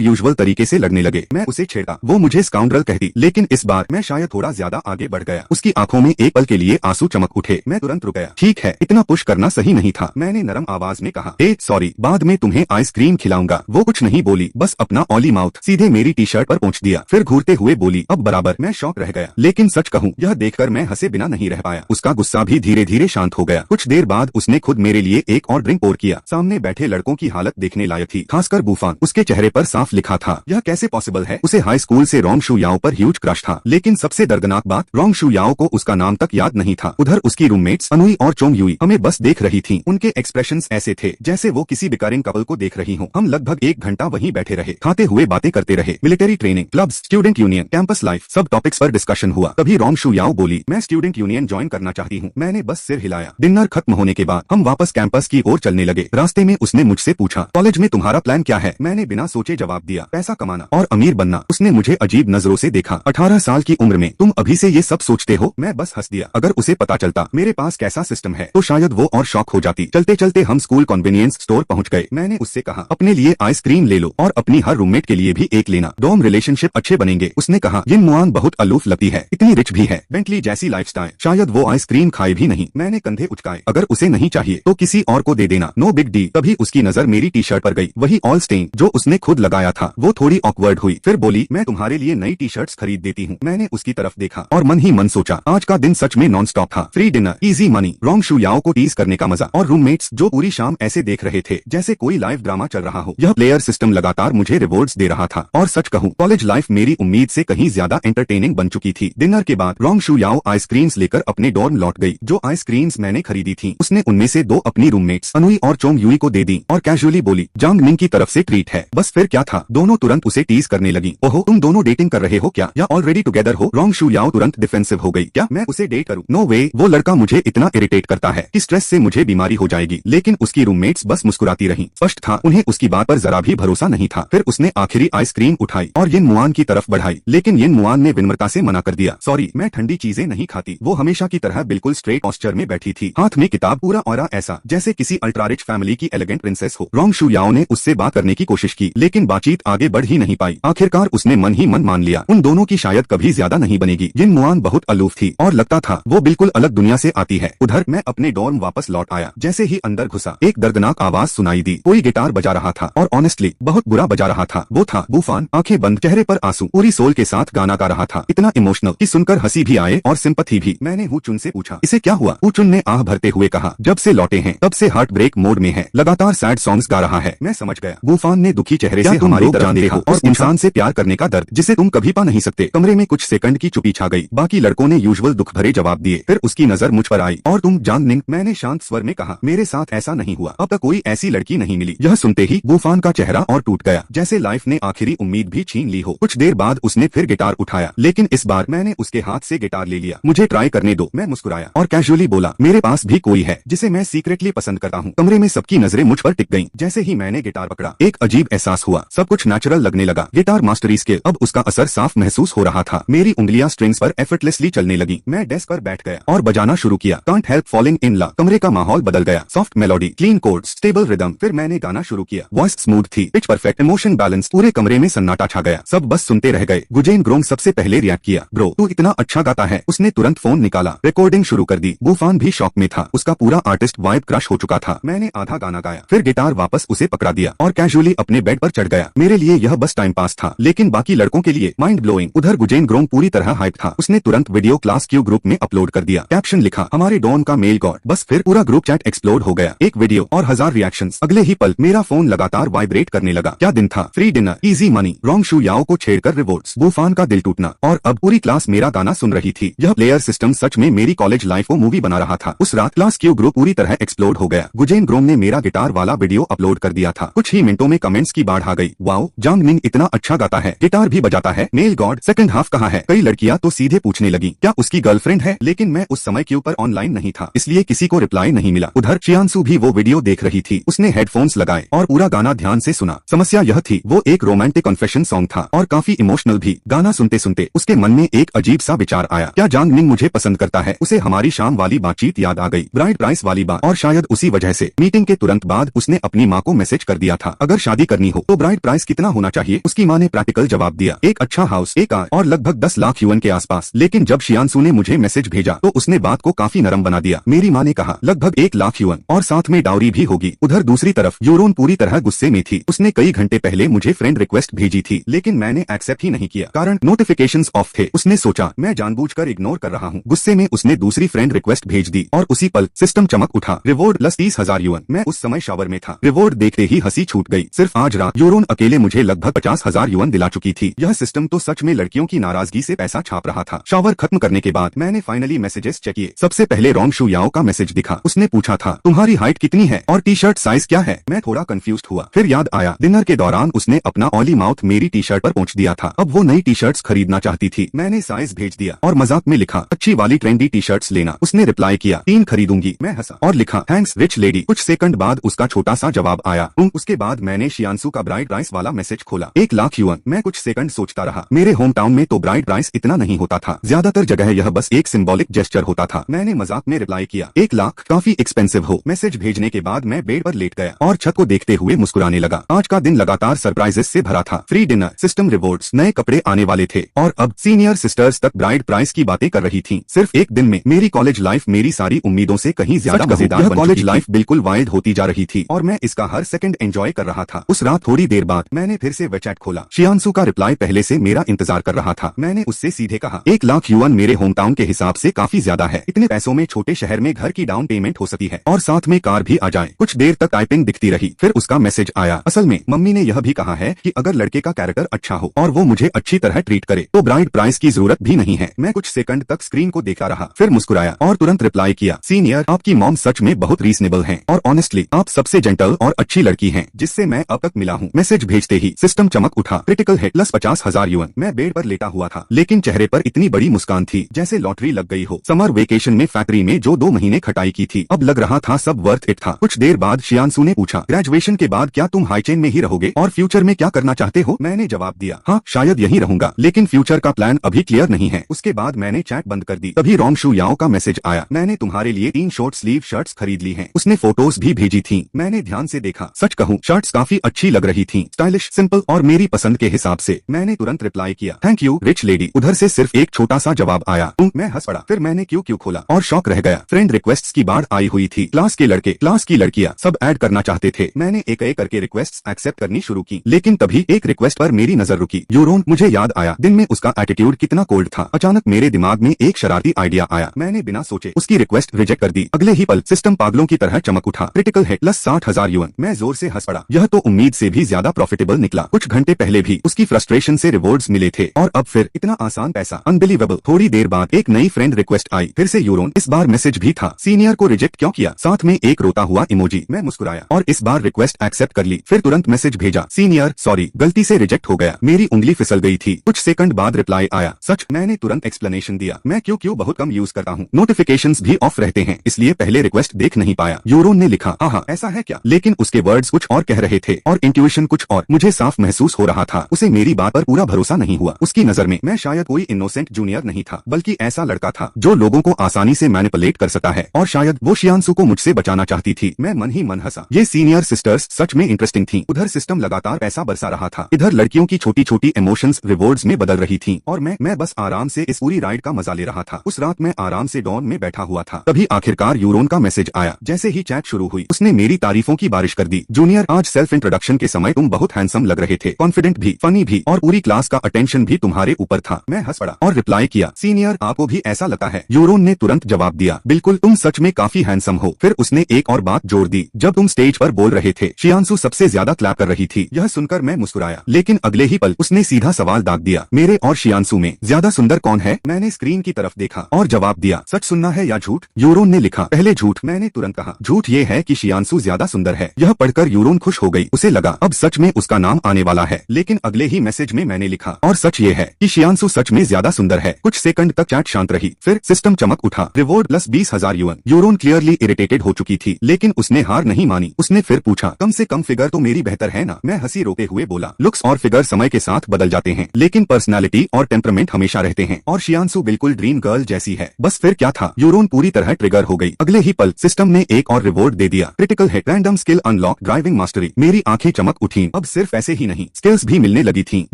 यूजुअल तरीके से लड़ने लगे। मैं उसे छेड़ा, वो मुझे स्काउंड्रल कहती, लेकिन इस बार मैं शायद थोड़ा ज्यादा आगे बढ़ गया। उसकी आंखों में एक पल के लिए आंसू चमक उठे। मैं तुरंत रुक गया। ठीक है, इतना पुश करना सही नहीं था, मैंने नरम आवाज में कहा। सॉरी, बाद में तुम्हें आइसक्रीम खिलाऊंगा। वो कुछ नहीं बोली, बस अपना ऑली माउथ सीधे मेरी टी शर्ट पर पहुंच दिया, फिर घूरते हुए बोली अब बराबर। मैं शॉक रह गया, लेकिन सच कहूँ यह देखकर मैं हंसे बिना नहीं रह पाया। उसका गुस्सा भी धीरे धीरे शांत हो गया। कुछ देर बाद उसने खुद मेरे लिए एक और ड्रिंक पोर किया। सामने बैठे लड़कों की हालत देखने लायक थी, खासकर बूफान। उसके चेहरे पर साफ लिखा था यह कैसे पॉसिबल है। उसे हाई स्कूल से रॉन्ग शू याओ पर ह्यूज क्रश था, लेकिन सबसे दर्दनाक बात, रॉन्ग शू याओ को उसका नाम तक याद नहीं था। उधर उसकी रूममेट्स अनुई और चोंग युई हमें बस देख रही थीं। उनके एक्सप्रेशंस ऐसे थे जैसे वो किसी बिकारिंग कपल को देख रही हों। हम लगभग 1 घंटा वहीं बैठे रहे, खाते हुए बातें करते रहे। Military training, clubs, student union, campus life, सब टॉपिक्स पर डिस्कशन हुआ। तभी रॉन्ग शू याओ बोली मैं स्टूडेंट यूनियन ज्वाइन करना चाहती हूँ। मैंने बस सिर हिलाया। डिनर खत्म होने के बाद हम वापस कैंपस की ओर चलने लगे। रास्ते में उसने मुझसे पूछा कॉलेज में तुम्हारा प्लान क्या है। मैंने बिना सोचे जवाब दिया पैसा कमाना और अमीर बनना। उसने मुझे अजीब नजरों से देखा। 18 साल की उम्र में तुम अभी से ये सब सोचते हो। मैं बस हंस दिया। अगर उसे पता चलता मेरे पास कैसा सिस्टम है तो शायद वो और शॉक हो जाती। चलते चलते हम स्कूल कन्वीनियंस स्टोर पहुंच गए। मैंने उससे कहा अपने लिए आइसक्रीम ले लो और अपनी हर रूममेट के लिए भी एक लेना, डॉर्म रिलेशनशिप अच्छे बनेंगे। उसने कहा यिन मुआन बहुत अलूफ लगती है, इतनी रिच भी है, बेंटली जैसी लाइफस्टाइल, शायद वो आइसक्रीम खाए भी नहीं। मैंने कंधे उचकाए, अगर उसे नहीं चाहिए तो किसी और को दे देना, नो बिग डील। तभी उसकी नजर मेरी टी शर्ट पर गई, वही ऑल स्टेन जो उसने खुद लगाया था। वो थोड़ी ऑकवर्ड हुई, फिर बोली मैं तुम्हारे लिए नई टी शर्ट्स खरीद देती हूँ। मैंने उसकी तरफ देखा और मन ही मन सोचा आज का दिन सच में नॉन स्टॉप था। Free dinner, easy money, Rong Shu Yao को टीज करने का मजा, और रूममेट्स जो पूरी शाम ऐसे देख रहे थे जैसे कोई लाइव ड्रामा चल रहा हो। यह प्लेयर सिस्टम लगातार मुझे रिवॉर्ड्स दे रहा था, और सच कहूँ कॉलेज लाइफ मेरी उम्मीद से कहीं ज्यादा एंटरटेनिंग बन चुकी थी। डिनर के बाद रॉन्ग शू याओ आइसक्रीम्स लेकर अपने डॉर्म लौट गई। जो आइसक्रीम्स मैंने खरीदी थी उसने उनमें से 2 अपनी रूममेट्स अनुई और चोंग युई को दे दी और कैजुअली बोली जांग निंग की तरफ से ट्रीट है। बस फिर क्या था, दोनों तुरंत उसे टीज करने लगी। ओहो तुम दोनों डेटिंग कर रहे हो क्या, या ऑलरेडी टुगेदर हो। रॉन्ग शू याओ तुरंत डिफेंसिव हो गई। क्या मैं उसे डेट करूं? नो वे, वो लड़का मुझे इतना इरिटेट करता है कि स्ट्रेस से मुझे बीमारी हो जाएगी। लेकिन उसकी रूममेट्स बस मुस्कुराती रहीं। स्पष्ट था उन्हें उसकी बात पर जरा भी भरोसा नहीं था। फिर उसने आखिरी आइसक्रीम उठाई और यिन मुआन की तरफ बढ़ाई, लेकिन यिन मुआन ने विनम्रता से मना कर दिया, सॉरी मैं ठंडी चीजें नहीं खाती। वो हमेशा की तरह बिल्कुल स्ट्रेट पोस्चर में बैठी थी, हाथ में किताब, पूरा ऑरा ऐसा जैसे किसी अल्ट्रा रिच फैमिली की एलिगेंट प्रिंसेस हो। रॉन्ग शू याओ ने उससे बात करने की कोशिश की, लेकिन बातचीत आगे बढ़ ही नहीं पाई। आखिरकार उसने मन ही मन मान लिया उन दोनों की शायद कभी ज्यादा नहीं बनेगी। यिन मुआन बहुत अलूफ थी और लगता था वो बिल्कुल अलग दुनिया से आती है। उधर मैं अपने डॉर्म वापस लौट आया। जैसे ही अंदर घुसा एक दर्दनाक आवाज सुनाई दी। कोई गिटार बजा रहा था और ऑनेस्टली बहुत बुरा बजा रहा था। वो था बूफान, आंखें बंद, चेहरे पर आंसू, पूरी सोल के साथ गाना गा रहा था। इतना इमोशनल कि सुनकर हंसी भी आए और सिंपैथी भी। मैंने हु चुन से पूछा इसे क्या हुआ। हु चुन ने आह भरते हुए कहा जब से लौटे हैं तब से हार्ट ब्रेक मोड में है, लगातार सैड सॉन्ग्स गा रहा है। मैं समझ गया। बूफान ने दुखी चेहरे से हमारी तरफ देखा और इंसान से प्यार करने का दर्द जिसे तुम कभी पा नहीं सकते। कमरे में कुछ सेकंड की चुप्पी छा गई। बाकी लड़कों ने यूजुअल दुख भरे जवाब दिए। फिर उसकी नजर मुझ पर आई और तुम जांग निंग, मैंने शांत स्वर में कहा मेरे साथ ऐसा नहीं हुआ, अब तक कोई ऐसी लड़की नहीं मिली। यह सुनते ही बूफान का चेहरा और टूट गया, जैसे लाइफ ने आखिरी उम्मीद भी छीन ली हो। कुछ देर बाद उसने फिर गिटार उठाया, लेकिन इस बार मैंने उसके हाथ से गिटार ले लिया। मुझे ट्राई करने दो। मैं मुस्कुराया और कैजुअली बोला मेरे पास भी कोई है जिसे मैं सीक्रेटली पसंद करता हूँ। कमरे में सबकी नजरें मुझ पर टिक गईं। जैसे ही मैंने गिटार पकड़ा एक अजीब एहसास हुआ, सब कुछ नेचुरल लगने लगा। गिटार मास्टरी स्किल, अब उसका असर साफ महसूस हो रहा था। मेरी उंगलियां स्ट्रिंग्स पर एफर्टलेसली चलने लगी। मैं डेस्क पर बैठ गया और बजाना शुरू किया। Can't help falling in love. कमरे का माहौल बदल गया। Soft melody, clean chords, stable rhythm. फिर मैंने गाना शुरू किया। वॉइस स्मूथ थी, पिच परफेक्ट, इमोशन बैलेंस। पूरे कमरे में सन्नाटा छा गया। सब बस सुनते रह गए। गुजेन ग्रोंग सबसे पहले रिएक्ट किया। ब्रो तू इतना अच्छा गाता है। उसने तुरंत फोन निकाला, रिकॉर्डिंग शुरू कर दी। बूफान भी शॉक में था। उसका पूरा आर्टिस्ट वाइब क्रश हो चुका था। मैंने आधा गाना गाया, फिर गिटार वापस उसे पकड़ा दिया और कैजुअली अपने बेड पर चढ़ गया। मेरे लिए यह बस टाइम पास था, लेकिन बाकी लड़कों के लिए माइंड ब्लोइंग। उधर गुजेन ग्रोंग पूरी तरह हाइप था। उसने तुरंत वीडियो क्लास क्यू ग्रुप में अपलोड कर दिया। कैप्शन लिखा हमारे डॉन का मेल गॉड। बस फिर पूरा ग्रुप चैट एक्सप्लोड हो गया। एक वीडियो और 1000 रिएक्शंस। अगले ही पल मेरा फोन लगातार वाइब्रेट करने लगा। क्या दिन था। Free dinner, easy money, Rong Shu Yao को छेड़कर रिवॉर्ड्स, बूफान का दिल टूटना, और अब पूरी क्लास मेरा गाना सुन रही थी। यह प्लेयर सिस्टम सच में मेरी कॉलेज लाइफ को मूवी बना रहा था। उस रात क्लास क्यू ग्रुप पूरी तरह एक्सप्लोड हो गया। गुजेन ग्रोंग ने मेरा गिटार वाला वीडियो अपलोड कर दिया था। कुछ ही मिनटों में कमेंट्स की बाढ़ आ गई। वाओ, जांग निंग इतना अच्छा गाता है, गिटार भी बजाता है। मेल गॉड सेकंड हाफ कहाँ है? कई लड़कियां तो सीधे पूछने लगी क्या उसकी गर्लफ्रेंड है, लेकिन मैं उस समय क्यू पर ऑनलाइन नहीं था, इसलिए किसी को रिप्लाई नहीं मिला। उधर शियांशु भी वो वीडियो देख रही थी। उसने हेडफोन्स लगाए और पूरा गाना ध्यान से सुना। समस्या यह थी वो एक रोमांटिक कन्फेशन सॉन्ग था और काफी इमोशनल भी। गाना सुनते सुनते उसके मन में एक अजीब सा विचार आया, क्या जांग निंग मुझे पसंद करता है? उसे हमारी शाम वाली बातचीत याद आ गई, ब्राइड प्राइस वाली बात, और शायद उसी वजह से मीटिंग के तुरंत बाद उसने अपनी माँ को मैसेज कर दिया था, अगर शादी करनी हो तो ब्राइड प्राइस कितना होना चाहिए? उसकी माँ ने प्रैक्टिकल जवाब दिया, एक अच्छा हाउस, एक कार और लगभग 10 लाख युएन के आसपास। लेकिन जब शियांशु ने मुझे मैसेज भेजा तो उसने बात को काफी नरम बना दिया। मेरी माँ ने कहा लगभग 1 लाख युएन और साथ में डाउरी भी होगी। उधर दूसरी तरफ यूरोन पूरी तरह गुस्से में थी। उसने कई घंटे पहले मुझे फ्रेंड रिक्वेस्ट भेजी थी, लेकिन मैंने एक्सेप्ट ही नहीं किया कारण नोटिफिकेशंस ऑफ थे। उसने सोचा मैं जानबूझकर इग्नोर कर रहा हूँ। गुस्से में उसने दूसरी फ्रेंड रिक्वेस्ट भेज दी और उसी पल सिस्टम चमक उठा, रिवॉर्ड प्लस 30,000 युएन। मैं उस समय शावर में था। रिवॉर्ड देखते ही हंसी छूट गई। सिर्फ आज रात यूरोन अकेले मुझे लगभग 50,000 युएन दिला चुकी थी। यह सिस्टम तो सच में लड़कियों की नाराजगी से पैसा छाप रहा था। शावर खत्म करने के बाद मैंने फाइनली मैसेजेस चेक किए। सबसे पहले रोंग शू याओ का मैसेज दिखा। उसने पूछा था तुम्हारी हाइट कितनी है और टी शर्ट साइज क्या है? मैं थोड़ा कंफ्यूज्ड हुआ। फिर याद आया डिनर के दौरान उसने अपना ऑली माउथ मेरी टी शर्ट पर पहुंच दिया था। अब वो नई टी शर्ट्स खरीदना चाहती थी। मैंने साइज भेज दिया और मजाक में लिखा अच्छी वाली ट्रेंडी टी शर्ट्स लेना। उसने रिप्लाई किया 3 खरीदूंगी। मैं हंसा और लिखा थैंक्स रिच लेडी। कुछ सेकंड बाद उसका छोटा सा जवाब आया। उसके बाद मैंने शियांशु का ब्राइड प्राइस वाला मैसेज खोला, 1 लाख युएन। मैं कुछ सेकंड सोचता रहा। मेरे होम टाउन में तो ब्राइड प्राइस इतना नहीं होता था, ज्यादातर जगह यह बस एक सिंबॉलिक जेस्चर होता था। मैंने मजाक में रिप्लाई किया 1 लाख काफी एक्सपेंसिव हो। मैसेज भेजने के बाद मैं बेड पर लेट गया और छत को देखते हुए मुस्कुराने लगा। आज का दिन लगातार सरप्राइजेस से भरा था। फ्री डिनर, सिस्टम रिवॉर्ड्स, नए कपड़े आने वाले थे और अब सीनियर सिस्टर्स तक ब्राइड प्राइस की बातें कर रही थीं। सिर्फ एक दिन में मेरी कॉलेज लाइफ मेरी सारी उम्मीदों से कहीं ज्यादा मजेदार बन कॉलेज लाइफ बिल्कुल वाइल्ड होती जा रही थी और मैं इसका हर सेकंड एंजॉय कर रहा था। उस रात थोड़ी देर बाद मैंने फिर से चैट खोला। शियांशु का रिप्लाई पहले से मेरा इंतजार कर रहा था। मैंने उससे सीधे कहा 1 लाख युएन मेरे होम टाउन के हिसाब से काफी ज्यादा है। इतने पैसों में छोटे शहर में घर की डाउन पेमेंट हो सकती है और साथ में कार भी आ जाए। कुछ देर तक टाइपिंग दिखती रही, फिर उसका मैसेज आया, असल में मम्मी ने यह भी कहा है कि अगर लड़के का कैरेक्टर अच्छा हो और वो मुझे अच्छी तरह ट्रीट करे तो ब्राइड प्राइस की जरूरत भी नहीं है। मैं कुछ सेकंड तक स्क्रीन को देखा रहा, फिर मुस्कुराया और तुरंत रिप्लाई किया सीनियर आपकी मॉम सच में बहुत रीजनेबल हैं और ऑनेस्टली आप सबसे जेंटल और अच्छी लड़की हैं जिससे मैं अब तक मिला हूँ। मैसेज भेजते ही सिस्टम चमक उठा, क्रिटिकल हिट प्लस 50,000 युएन। मैं बेड पर लेटा हुआ था लेकिन चेहरे पर इतनी बड़ी मुस्कान थी जैसे लॉटरी लग गई हो। समर वेकेशन में फैक्ट्री में जो 2 महीने खटाई की थी अब लग रहा था सब वर्थ इट था। कुछ देर बाद शियांशु ने पूछा ग्रेजुएशन के बाद क्या तुम हाईचेन में ही रहोगे और फ्यूचर में क्या करना चाहते हो? मैंने जवाब दिया हाँ शायद यही रहूंगा, लेकिन फ्यूचर का प्लान अभी क्लियर नहीं है। उसके बाद मैंने चैट बंद कर दी। तभी रोंग शू याओ का मैसेज आया, मैंने तुम्हारे लिए 3 शॉर्ट स्लीव शर्ट्स खरीद ली हैं। उसने फोटोज भी भेजी थी। मैंने ध्यान से देखा, सच कहूँ शर्ट्स काफी अच्छी लग रही थी, स्टाइलिश, सिंपल और मेरी पसंद के हिसाब से। मैंने तुरंत रिप्लाई किया थैंक यू रिच लेडी। उधर से सिर्फ एक छोटा सा जवाब आया, मैं हंस पड़ा। फिर मैंने क्यू खोला और शॉक रह गया। फ्रेंड रिक्वेस्ट्स की बाढ़ आई हुई थी। क्लास के लड़के, क्लास की लड़कियां सब ऐड करना चाहते थे। मैंने एक एक करके रिक्वेस्ट्स एक्सेप्ट करनी शुरू की, लेकिन तभी एक रिक्वेस्ट पर मेरी नजर रुकी, यूरोन। मुझे याद आया दिन में उसका एटीट्यूड कितना कोल्ड था। अचानक मेरे दिमाग में एक शरारती आइडिया आया। मैंने बिना सोचे उसकी रिक्वेस्ट रिजेक्ट कर दी। अगले ही पल सिस्टम पागलों की तरह चमक उठा, क्रिटिकल हिट प्लस 60,000 युएन। मैं जोर से हंस पड़ा। यह तो उम्मीद से भी ज्यादा प्रॉफिटेबल निकला। कुछ घंटे पहले भी उसकी फ्रस्ट्रेशन से रिवॉर्ड्स मिले थे और अब फिर इतना आसान पैसा, अनबिलीवेबल। थोड़ी देर बाद एक नई फ्रेंड रिक्वेस्ट आई, फिर से यूरोन। इस बार मैसेज भी था, सीनियर को रिजेक्ट क्यों किया? साथ में एक रोता हुआ इमोजी। मैं मुस्कुराया और इस बार रिक्वेस्ट एक्सेप्ट कर ली। फिर तुरंत मैसेज भेजा, सीनियर सॉरी गलती से रिजेक्ट हो गया, मेरी उंगली फिसल गई थी। कुछ सेकंड बाद रिप्लाई आया, सच? मैंने तुरंत एक्सप्लेनेशन दिया, मैं क्यों बहुत कम यूज करता हूँ, नोटिफिकेशंस भी ऑफ रहते हैं इसलिए पहले रिक्वेस्ट देख नहीं पाया। यूरोन ने लिखा हाँ ऐसा है क्या? लेकिन उसके वर्ड्स कुछ और कह रहे थे और इंट्यूशन कुछ और। मुझे साफ महसूस हो रहा था उसे मेरी बात पर पूरा भरोसा नहीं हुआ। उसकी नजर में मैं शायद कोई इनोसेंट जूनियर नहीं था, बल्कि ऐसा लड़का था जो लोगों को आसानी से मैनिपुलेट कर सकता है और शायद वो शियांशु को मुझसे बचाना चाहती थी। मैं मन ही मन हंसा। ये सीनियर सिस्टर्स सच में इंटरेस्टिंग थी। उधर सिस्टम लगातार पैसा बरसा रहा था, इधर लड़कियों की छोटी छोटी इमोशंस रिवॉर्ड्स में बदल रही थी और मैं बस आराम से इस पूरी राइड का मजा ले रहा था। उस रात मैं आराम से डॉन में बैठा हुआ था। तभी आखिरकार यूरोन का मैसेज आया। जैसे ही चैट शुरू हुई उसने मेरी तारीफों की बारिश कर दी। जूनियर आज सेल्फ इंट्रोडक्शन के समय तुम बहुत हैंडसम लग रहे थे, कॉन्फिडेंट भी, फनी भी और पूरी क्लास का अटेंशन भी तुम्हारे ऊपर था। मैं हंस पड़ा और रिप्लाई किया, सीनियर आपको भी ऐसा लगता है? यूरोन ने तुरंत जवाब दिया, बिल्कुल तुम सच में काफी हैंडसम हो। फिर उसने एक और बात जोड़ दी, जब तुम स्टेज पर बोल रहे थे शियांशु सबसे ज्यादा क्लैप कर रही थी। यह सुनकर मैं मुस्कुराया, लेकिन अगले ही पल उसने सीधा सवाल दाग दिया, मेरे और शियांशु में ज्यादा सुंदर कौन है? मैंने स्क्रीन की तरफ देखा और जवाब दिया, सच सुनना है या झूठ? यूरोन ने लिखा, पहले झूठ। मैंने तुरंत कहा, झूठ ये है कि शियांशु ज्यादा सुंदर है। यह पढ़कर यूरोन खुश हो गई। उसे लगा लगा अब सच में उसका नाम आने वाला है। लेकिन अगले ही मैसेज में मैंने लिखा और सच ये है कि शियांशु सच में ज्यादा सुंदर है। कुछ सेकंड तक चैट शांत रही, फिर सिस्टम चमक उठा, reward plus 20,000 yuan. Yuron clearly irritated हो चुकी थी, लेकिन उसने हार नहीं मानी। उसने फिर पूछा, कम से कम फिगर तो मेरी बेहतर है ना? मैं हंसी रोके हुए बोला, लुक्स और फिगर समय के साथ बदल जाते हैं, लेकिन पर्सनालिटी और टेम्परामेंट हमेशा रहते हैं, और शियांशु बिल्कुल ड्रीम गर्ल जैसी है। बस फिर क्या था, यूरोन पूरी तरह ट्रिगर हो गई। अगले ही पल सिस्टम ने एक और रिवॉर्ड दे दिया, critical hit, random skill unlock, driving mastery. मेरी आंखें चमक उठी। अब सिर्फ ऐसे ही नहीं, स्किल्स भी मिलने लगी थी।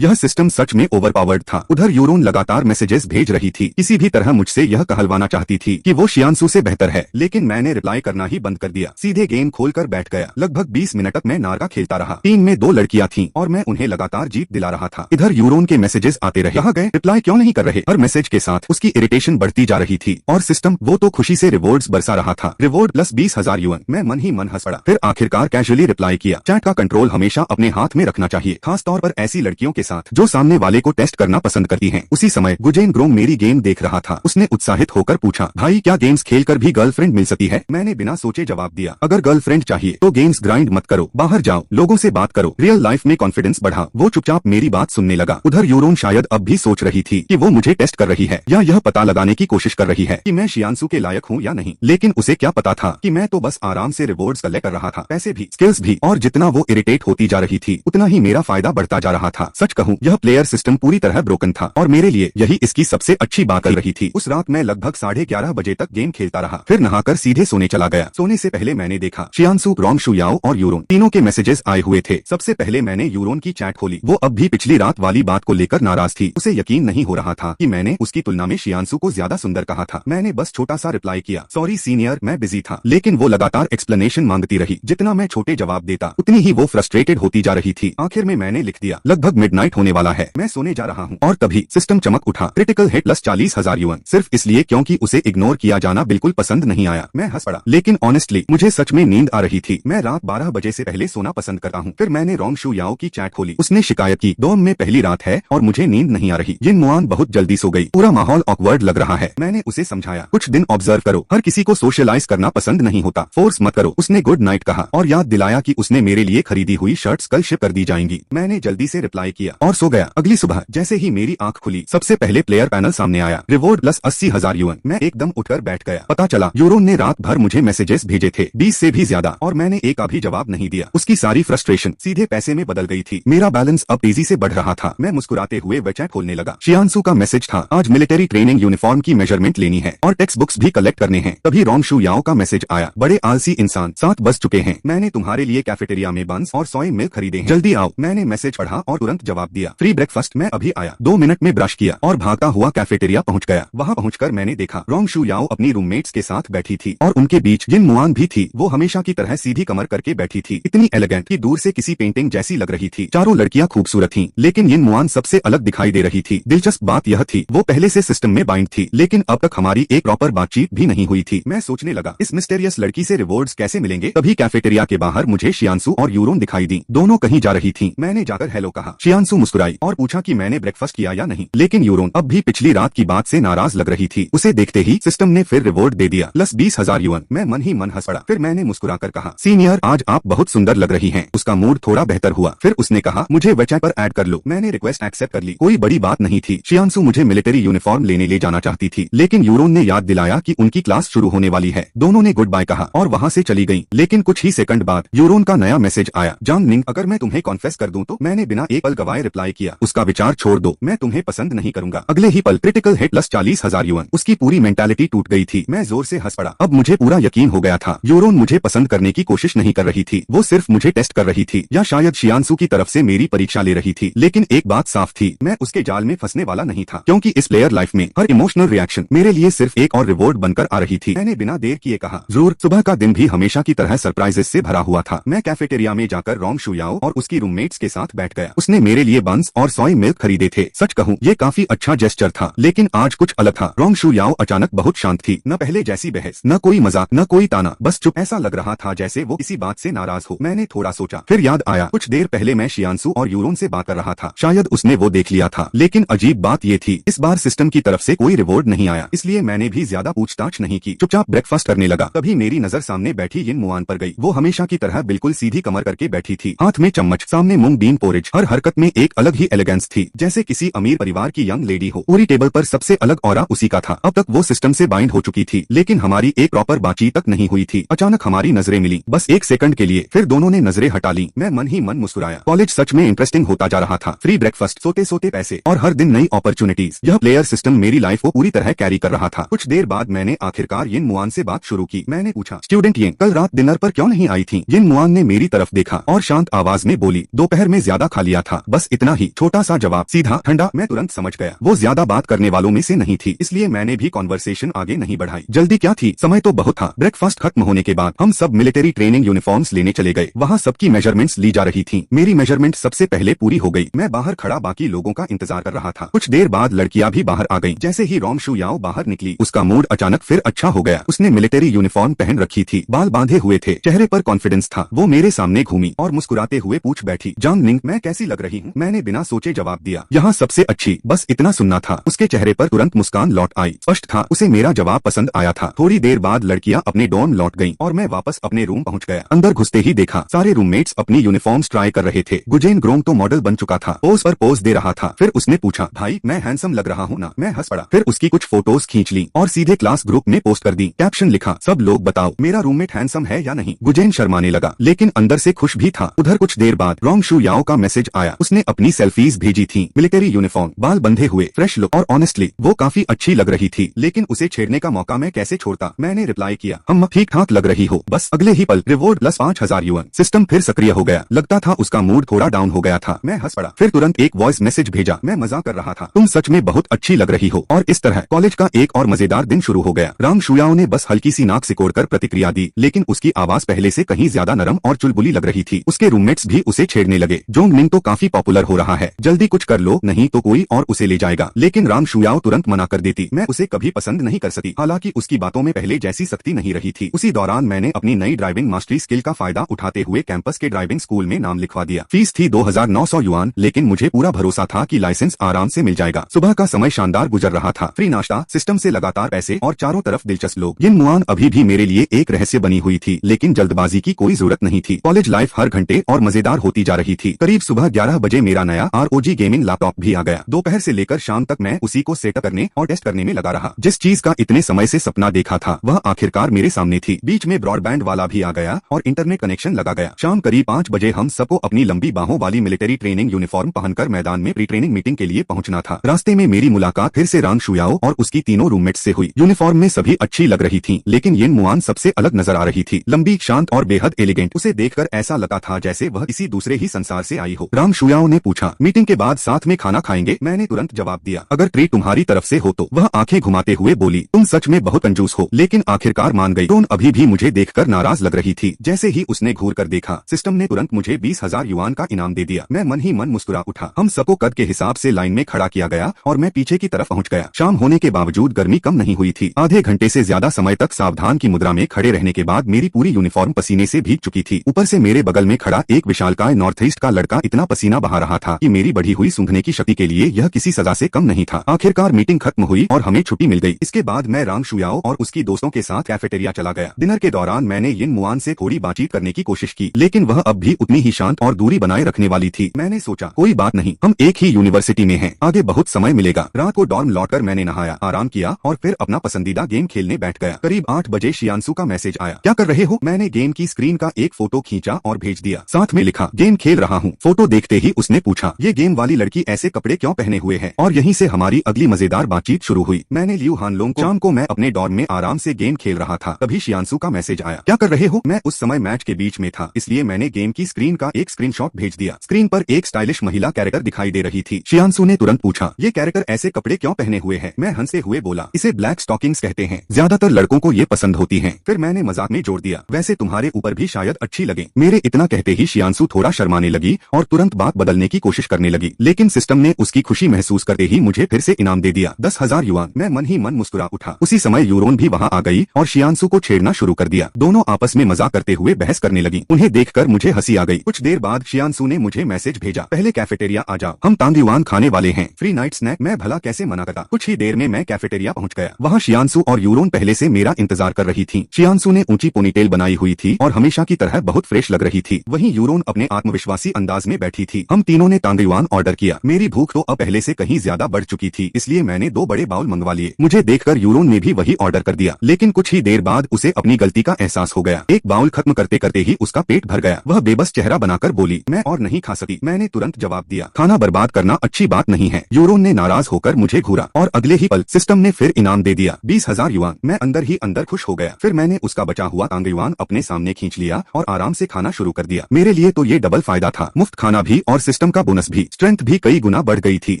यह सिस्टम सच में ओवरपावर्ड था। उधर यूरोन लगातार मैसेजेस भेज रही थी, किसी भी तरह मुझसे यह कहलवाना चाहती थी कि वो शियांशु से बेहतर है, लेकिन मैंने रिप्लाई करना ही बंद कर दिया। सीधे गेम खोलकर बैठ गया। लगभग 20 मिनट तक मैं नारगा खेलता रहा। टीम में 2 लड़कियां थीं और मैं उन्हें लगातार जीत दिला रहा था। इधर यूरोन के मैसेजेस आते रहे, कहाँ गए, रिप्लाई क्यों नहीं कर रहे। हर मैसेज के साथ उसकी इरिटेशन बढ़ती जा रही थी, और सिस्टम वो तो खुशी से रिवॉर्ड्स बरसा रहा था। Reward plus 20,000 yuan. मैं मन ही मन हंस पड़ा। फिर आखिरकार कैजुअली रिप्लाई किया, चैट का कंट्रोल हमेशा अपने हाथ में रखना चाहिए, खास तौर पर ऐसी लड़कियों के साथ जो सामने वाले को टेस्ट करना पसंद करती हैं। उसी समय गुजेन ग्रोंग मेरी गेम देख रहा था। उसने उत्साहित होकर पूछा, भाई क्या गेम्स खेलकर भी गर्लफ्रेंड मिल सकती है? मैंने बिना सोचे जवाब दिया, अगर गर्लफ्रेंड चाहिए तो गेम्स ग्राइंड मत करो, बाहर जाओ, लोगों से बात करो, रियल लाइफ में कॉन्फिडेंस बढ़ा। वो चुपचाप मेरी बात सुनने लगा। उधर यूरोन शायद अब भी सोच रही थी कि वो मुझे टेस्ट कर रही है या यह पता लगाने की कोशिश कर रही है कि मैं शियांशु के लायक हूँ या नहीं। लेकिन उसे क्या पता था कि मैं तो बस आराम से रिवॉर्ड्स कलेक्ट कर रहा था, पैसे भी, स्किल्स भी, और जितना वो इरिटेट होती जा रही थी उतना ही मेरा फायदा बढ़ता जा रहा था। सच कहूँ, यह प्लेयर सिस्टम पूरी तरह ब्रोकन था, और मेरे लिए यही इसकी सबसे अच्छी बात कर रही थी। उस रात मैं लगभग 11:30 बजे तक गेम खेलता रहा, फिर नहाकर सीधे सोने चला गया। सोने से पहले मैंने देखा शियांशु, रोंगशु याओ और यूरोन तीनों के मैसेजेस आए हुए थे। सबसे पहले मैंने यूरोन की चैट खोली। वो अब भी पिछली रात वाली बात को लेकर नाराज थी। उसे यकीन नहीं हो रहा था कि मैंने उसकी तुलना में शियांशु को ज्यादा सुंदर कहा था। मैंने बस छोटा सा रिप्लाई किया, सॉरी सीनियर, मैं बिजी था। लेकिन वो लगातार एक्सप्लेनेशन मांगती रही। जितना मैं छोटे जवाब देता उतनी ही वो फ्रस्ट्रेटेड होती जा रही थी। आखिर में मैंने लिख दिया, लगभग मिडनाइट होने वाला है, मैं सोने जा रहा हूँ। और तभी सिस्टम चमक उठा, क्रिटिकल हिट प्लस 40,000 युएन। सिर्फ इसलिए क्योंकि उसे इग्नोर किया जाना बिल्कुल पसंद नहीं आया। मैं हंस पड़ा, लेकिन ऑनेस्टली मुझे सच में नींद आ रही थी। मैं रात 12 बजे से पहले सोना पसंद करता हूँ। फिर मैंने रोंगशु याओ की चैट खोली। उसने शिकायत की, डोम में पहली रात है और मुझे नींद नहीं आ रही। यिन मुआन बहुत जल्दी सो गई, पूरा माहौल ऑकवर्ड लग रहा है। मैंने उसे समझाया, कुछ दिन ऑब्जर्व करो, हर किसी को सोशलाइज करना पसंद नहीं होता, फोर्स मत करो। उसने गुड नाइट कहा और याद दिलाया कि उसने मेरे लिए खरीदी हुई शर्ट्स कल शिप कर दी जाएंगी। मैंने जल्दी से रिप्लाई किया और सो गया। अगली सुबह जैसे ही मेरी आंख खुली, सबसे पहले प्लेयर पैनल सामने आया, रिवॉर्ड प्लस 80,000 युएन। मैं एकदम उठकर बैठ गया। पता चला यूरोन ने रात भर मुझे मैसेजेस भेजे थे, 20 से भी ज्यादा, और मैंने एक का भी जवाब नहीं दिया। उसकी सारी फ्रस्ट्रेशन सीधे पैसे में बदल गई थी। मेरा बैलेंस अब तेजी से बढ़ रहा था। मैं मुस्कुराते हुए वेबसाइट खोलने लगा। शियांशु का मैसेज था, आज मिलिट्री ट्रेनिंग यूनिफॉर्म की मेजरमेंट लेनी है और टेक्स्ट बुक्स भी कलेक्ट करने हैं। तभी रोंगशु याओ का मैसेज आया, बड़े आलसी इंसान, 7 बज चुके हैं, मैंने तुम्हारे लिए कैफेटेरिया में बंस और सोया मिल्क खरीदे हैं, जल्दी आओ। मैंने मैसेज पढ़ा और तुरंत जवाब दिया, फ्री ब्रेकफास्ट। मैं अभी आया। 2 मिनट में ब्रश किया और भागता हुआ कैफेटेरिया पहुंच गया। वहां पहुंचकर मैंने देखा रोंगशु याओ अपनी रूममेट्स के साथ बैठी थी और उनके बीच यिन मुआन भी थी। वो हमेशा की तरह सीधी कमर करके बैठी थी, इतनी एलिगेंट कि दूर से किसी पेंटिंग जैसी लग रही थी। चारों लड़कियां खूबसूरत थीं, लेकिन यिन मुआन सबसे अलग दिखाई दे रही थी। दिलचस्प बात यह थी, वो पहले से सिस्टम में बाइंड थी, लेकिन अब तक हमारी एक प्रॉपर बातचीत भी नहीं हुई थी। मैं सोचने लगा, इस मिस्टेरियस लड़की से रिवॉर्ड्स कैसे मिलेंगे। तभी कैफेटेरिया के बाहर मुझे शियांशु और यूरोन दिखाई दी। दोनों कहीं जा रही थीं। मैंने जाकर हेलो कहा। शियांशु मुस्कुराई और पूछा कि मैंने ब्रेकफास्ट किया या नहीं, लेकिन यूरोन अब भी पिछली रात की बात से नाराज लग रही थी। उसे देखते ही सिस्टम ने फिर रिवॉर्ड दे दिया, प्लस 20,000 युएन। मैं मन ही मन हंस पड़ा। फिर मैंने मुस्कुराकर कहा, सीनियर, आज आप बहुत सुंदर लग रही हैं। उसका मूड थोड़ा बेहतर हुआ। फिर उसने कहा, मुझे वेबसाइट पर ऐड कर लो। मैंने रिक्वेस्ट एक्सेप्ट कर ली। कोई बड़ी बात नहीं थी। शियांशु मुझे मिलिट्री यूनिफॉर्म लेने ले जाना चाहती थी, लेकिन यूरोन ने याद दिलाया कि उनकी क्लास शुरू होने वाली है। दोनों ने गुड बाय कहा और वहाँ से चली गयी। लेकिन कुछ ही सेकंड बाद यूरोन का नया मैसेज आया, जांग निंग, अगर मैं तुम्हें कॉन्फेस कर दूं तो। मैंने बिना एक पल गवाए रिप्लाई किया, उसका विचार छोड़ दो, मैं तुम्हें पसंद नहीं करूंगा। अगले ही पल क्रिटिकल हिट प्लस 40,000 युएन। उसकी पूरी मेंटालिटी टूट गई थी। मैं जोर से हंस पड़ा। अब मुझे पूरा यकीन हो गया था, यूरोन मुझे पसंद करने की कोशिश नहीं कर रही थी, वो सिर्फ मुझे टेस्ट कर रही थी, या शायद शियांशु की तरफ से मेरी परीक्षा ले रही थी। लेकिन एक बात साफ थी, मैं उसके जाल में फंसने वाला नहीं था, क्योंकि इस प्लेयर लाइफ में हर इमोशनल रिएक्शन मेरे लिए सिर्फ एक और रिवॉर्ड बनकर आ रही थी। मैंने बिना देर किए कहा, जरूर। सुबह का दिन भी हमेशा की तरह सरप्राइजेस से भरा हुआ था। मैं कैफेटेरिया में जाकर रोंगशु याओ और उसकी रूममेट्स के साथ बैठ गया। उसने मेरे लिए बंस और सोया मिल्क खरीदे थे। सच कहूँ, ये काफी अच्छा जेस्चर था, लेकिन आज कुछ अलग था। रोंगशु याओ अचानक बहुत शांत थी, न पहले जैसी बहस, न कोई मजाक, न कोई ताना, बस चुप। ऐसा लग रहा था जैसे वो किसी बात से नाराज हो। मैंने थोड़ा सोचा, फिर याद आया, कुछ देर पहले मैं शियांशु और यूरोन से बात कर रहा था, शायद उसने वो देख लिया था। लेकिन अजीब बात ये थी, इस बार सिस्टम की तरफ से कोई रिवॉर्ड नहीं आया, इसलिए मैंने भी ज्यादा पूछताछ नहीं की, चुपचाप ब्रेकफास्ट करने लगा। तभी मेरी नजर सामने बैठी यिन मुआन पर गई। वो हमेशा की तरह बिल्कुल सीधी कमर करके बैठी बैठी थी, हाथ में चम्मच, सामने मूंग बीन पोरिज। हर हरकत में एक अलग ही एलिगेंस थी, जैसे किसी अमीर परिवार की यंग लेडी हो। पूरी टेबल पर सबसे अलग ऑरा उसी का था। अब तक वो सिस्टम से बाइंड हो चुकी थी, लेकिन हमारी एक प्रॉपर बातचीत तक नहीं हुई थी। अचानक हमारी नजरें मिली, बस एक सेकंड के लिए, फिर दोनों ने नजरें हटा ली। मैं मन ही मन मुस्कुराया। कॉलेज सच में इंटरेस्टिंग होता जा रहा था। फ्री ब्रेकफास्ट, सोते सोते पैसे और हर दिन नई अपॉर्चुनिटीज। यह प्लेयर सिस्टम मेरी लाइफ को पूरी तरह कैरी कर रहा था। कुछ देर बाद मैंने आखिरकार यिन मुआन से बात शुरू की। मैंने पूछा, स्टूडेंट यिन, कल रात डिनर पर क्यों नहीं आई थी? यिन मुआन ने मेरी तरफ देखा और शांत आवाज में बोली, दोपहर में ज्यादा खा लिया था, बस इतना ही। छोटा सा जवाब, सीधा ठंडा। मैं तुरंत समझ गया वो ज्यादा बात करने वालों में से नहीं थी, इसलिए मैंने भी कॉन्वर्सेशन आगे नहीं बढ़ाई। जल्दी क्या थी, समय तो बहुत था। ब्रेकफास्ट खत्म होने के बाद हम सब मिलिट्री ट्रेनिंग यूनिफॉर्म्स लेने चले गए। वहाँ सबकी मेजरमेंट्स ली जा रही थी। मेरी मेजरमेंट सबसे पहले पूरी हो गई। मैं बाहर खड़ा बाकी लोगों का इंतजार कर रहा था। कुछ देर बाद लड़कियां भी बाहर आ गईं। जैसे ही रोंग शू याओ बाहर निकली, उसका मूड अचानक फिर अच्छा हो गया। उसने मिलिट्री यूनिफॉर्म पहन रखी थी, बाल बांधे हुए थे, चेहरे पर कॉन्फिडेंस था। वो मेरे सामने घूमी और मुस्कुराते हुए पूछ बैठी, जांग निंग, मैं कैसी लग रही हूँ? मैंने बिना सोचे जवाब दिया, यहाँ सबसे अच्छी। बस इतना सुनना था। उसके चेहरे पर तुरंत मुस्कान लौट आई। स्पष्ट था उसे मेरा जवाब पसंद आया था। थोड़ी देर बाद लड़कियां अपने डॉर्म लौट गईं और मैं वापस अपने रूम पहुंच गया। अंदर घुसते ही देखा सारे रूममेट्स अपनी यूनिफॉर्म्स ट्राई कर रहे थे। गुजेन ग्रोंग तो मॉडल बन चुका था, पोज पर पोज दे रहा था। फिर उसने पूछा, भाई मैं हैंडसम लग रहा हूँ ना? मैं हंस पड़ा। फिर उसकी कुछ फोटोज खींच ली और सीधे क्लास ग्रुप में पोस्ट कर दी। कैप्शन लिखा, सब लोग बताओ मेरा रूममेट हैंडसम है या नहीं? गुजेन शर्माने लगा, लेकिन अंदर से खुश भी था। उधर कुछ देर बाद रोंग शू याओ का मैसेज आया। उसने अपनी सेल्फीज भेजी थी। मिलिट्री यूनिफॉर्म, बाल बंधे हुए, फ्रेश लुक, और ऑनेस्टली वो काफी अच्छी लग रही थी। लेकिन उसे छेड़ने का मौका मैं कैसे छोड़ता? मैंने रिप्लाई किया, हम ठीक ठाक लग रही हो। बस अगले ही पल रिवॉर्ड प्लस 5000 युआन। सिस्टम फिर सक्रिय हो गया। लगता था उसका मूड थोड़ा डाउन हो गया था। मैं हंस पड़ा। फिर तुरंत एक वॉइस मैसेज भेजा, मैं मजाक कर रहा था, तुम सच में बहुत अच्छी लग रही हो। और इस तरह कॉलेज का एक और मजेदार दिन शुरू हो गया। रोंग शू याओ ने बस हल्की सी नाक सिकोड़कर प्रतिक्रिया दी, लेकिन उसकी आवाज पहले से कहीं ज्यादा नरम और चुलबुली लग रही थी। उसके रूममेट्स भी उसे छेड़ने लगे। जोंग निंग तो काफी पॉपुलर हो रहा है, जल्दी कुछ कर लो, नहीं तो कोई और उसे ले जाएगा। लेकिन रोंग शू याओ तुरंत मना कर देती। मैं उसे कभी पसंद नहीं कर सकी। हालांकि उसकी बातों में पहले जैसी सख्ती नहीं रही थी। उसी दौरान मैंने अपनी नई ड्राइविंग मास्टरी स्किल का फायदा उठाते हुए कैंपस के ड्राइविंग स्कूल में नाम लिखवा दिया। फीस थी 2900 युआन, लेकिन मुझे पूरा भरोसा था कि लाइसेंस आराम से मिल जाएगा। सुबह का समय शानदार गुजर रहा था। फ्री नाश्ता, सिस्टम से लगातार पैसे और चारों तरफ दिलचस्प लोग। यिन मुआन अभी भी मेरे लिए एक रहस्य बनी हुई थी, लेकिन जल्दबाजी की कोई जरूरत नहीं थी। कॉलेज लाइफ हर घंटे और मजेदार होती जा रही थी। करीब सुबह 11 बजे मेरा नया ROG गेमिंग लैपटॉप भी आ गया। दोपहर से लेकर शाम तक मैं उसी को सेटअप करने और टेस्ट करने में लगा रहा। जिस चीज का इतने समय से सपना देखा था वह आखिरकार मेरे सामने थी। बीच में ब्रॉडबैंड वाला भी आ गया और इंटरनेट कनेक्शन लगा गया। शाम करीब 5 बजे हम सबको अपनी लंबी बाहों वाली मिलिट्री ट्रेनिंग यूनिफॉर्म पहनकर मैदान में प्री ट्रेनिंग मीटिंग के लिए पहुंचना था। रास्ते में मेरी मुलाकात फिर से रोंग शू याओ और उसकी तीनों रूममेट्स से हुई। यूनिफॉर्म में सभी अच्छी लग रही थी, लेकिन यिन मुआन सबसे अलग नजर आ रही थी। लंबी, शांत और बेहद एलिगेंट। उसे देखकर ऐसा लगा था जैसे वह किसी दूसरे ही संसार से आई हो। रोंग शू याओ ने पूछा, मीटिंग के बाद साथ में खाना खाएंगे? मैंने तुरंत जवाब दिया, अगर ट्रीट तुम्हारी तरफ से हो तो। वह आंखें घुमाते हुए बोली, तुम सच में बहुत कंजूस हो। लेकिन आखिरकार मान गई। टोन अभी भी मुझे देखकर नाराज लग रही थी। जैसे ही उसने घूर कर देखा, सिस्टम ने तुरंत मुझे 20,000 युआन का इनाम दे दिया। मैं मन ही मन मुस्कुरा उठा। हम सबको कद के हिसाब से लाइन में खड़ा किया गया और मैं पीछे की तरफ पहुंच गया। शाम होने के बावजूद गर्मी कम नहीं हुई थी। आधे घंटे से ज्यादा समय तक सावधान की मुद्रा में खड़े रहने के बाद मेरी पूरी यूनिफॉर्म पसीने से भीग चुकी थी। ऊपर से मेरे बगल में खड़ा एक विशालकाय नॉर्थ ईस्ट का लड़का इतना पसीना बहा रहा था कि मेरी बढ़ी हुई सूंघने की शक्ति के लिए यह किसी सजा से कम नहीं था। आखिरकार मीटिंग खत्म हुई और हमें छुट्टी मिल गई। इसके बाद मैं रोंग शू याओ और उसकी दोस्तों के साथ कैफेटेरिया चला गया। डिनर के दौरान मैंने यिन मुआन से थोड़ी बातचीत करने की कोशिश की, लेकिन वह अब भी उतनी ही शांत और दूरी बनाए रखने वाली थी। मैंने सोचा, कोई बात नहीं, हम एक ही यूनिवर्सिटी में हैं, आगे बहुत समय मिलेगा। रात को डॉर्म लौटकर मैंने नहाया, आराम किया और फिर अपना पसंदीदा गेम खेलने बैठ गया। करीब 8 बजे शियांसू का मैसेज आया, क्या कर रहे हो? मैंने गेम की स्क्रीन का एक फोटो खींचा और भेज दिया। साथ में लिखा, गेम खेल रहा हूँ। फोटो देखते ही उसने पूछा, ये गेम वाली लड़की ऐसे कपड़े क्यों पहने हुए है? और यहीं से हमारी अगली मजेदार बातचीत शुरू हुई। मैंने लियू हानलोंग को शाम को मैं अपने डॉर्म में आराम से गेम खेल रहा था, तभी शियांसू का मैसेज आया, क्या कर रहे हो? मैं उस समय मैच के बीच में था, इसलिए मैंने गेम की स्क्रीन का एक स्क्रीनशॉट भेज दिया। स्क्रीन पर एक स्टाइलिश महिला कैरेक्टर दिखाई दे रही थी। शियांसू ने तुरंत पूछा, ये कैरेक्टर ऐसे कपड़े क्यों पहने हुए है? मैं हंसते हुए बोला, इसे ब्लैक स्टॉकिंग्स कहते हैं, ज्यादातर लड़कों को ये पसंद होती हैं। फिर मैंने मजाक में जोड़ दिया, वैसे तुम्हारे ऊपर भी शायद अच्छी लगे। मेरे इतना कहते ही शियांसू थोड़ा शर्माने लगी और तुरंत बात बदलने की कोशिश करने लगी, लेकिन सिस्टम ने उसकी खुशी महसूस करते ही मुझे फिर से इनाम दे दिया, 10,000 युआन। मैं मन ही मन मुस्कुरा उठा। उसी समय यूरोन भी वहाँ आ गई और शियांसू को छेड़ना शुरू कर दिया। दोनों आपस में मजाक करते हुए बहस करने लगी। उन्हें देखकर मुझे हंसी आ गई। कुछ देर बाद शियांसू ने मुझे मैसेज भेजा, पहले कैफेटेरिया आ जाओ, हम तांग युआन खाने वाले हैं, फ्री नाइट स्नैक। मैं भला कैसे मना करता। कुछ ही देर में मैं कैफेटेरिया पहुंच गया। वहाँ शियांसू और यूरोन पहले से मेरा इंतजार कर रही थी। शियांसू ने ऊंची पोनीटेल बनाई हुई थी और हमेशा की तरह बहुत फ्रेश लग रही थी, वहीं यूरोन अपने आत्मविश्वासी अंदाज में बैठी थी। हम तीनों ने तांगयुआन ऑर्डर किया। मेरी भूख तो अब पहले से कहीं ज्यादा बढ़ चुकी थी, इसलिए मैंने 2 बड़े बाउल मंगवा लिए। मुझे देखकर यूरोन ने भी वही ऑर्डर कर दिया, लेकिन कुछ ही देर बाद उसे अपनी गलती का एहसास हो गया। एक बाउल खत्म करते करते ही उसका पेट भर गया। वह बेबस चेहरा बनाकर बोली, मैं और नहीं खा सकी। मैंने तुरंत जवाब दिया, खाना बर्बाद करना अच्छी बात नहीं है। यूरोन ने नाराज होकर मुझे घूरा और अगले ही पल सिस्टम ने फिर इनाम दे दिया, 20,000 युआन। मैं अंदर ही अंदर खुश हो गया। फिर मैंने उसका बचा हुआ तांगयुआन अपने सामने खींच लिया और आराम से खाना शुरू कर दिया। मेरे लिए तो ये डबल फायदा था, मुफ्त खाना भी और सिस्टम का बोनस भी। स्ट्रेंथ भी कई गुना बढ़ गई थी।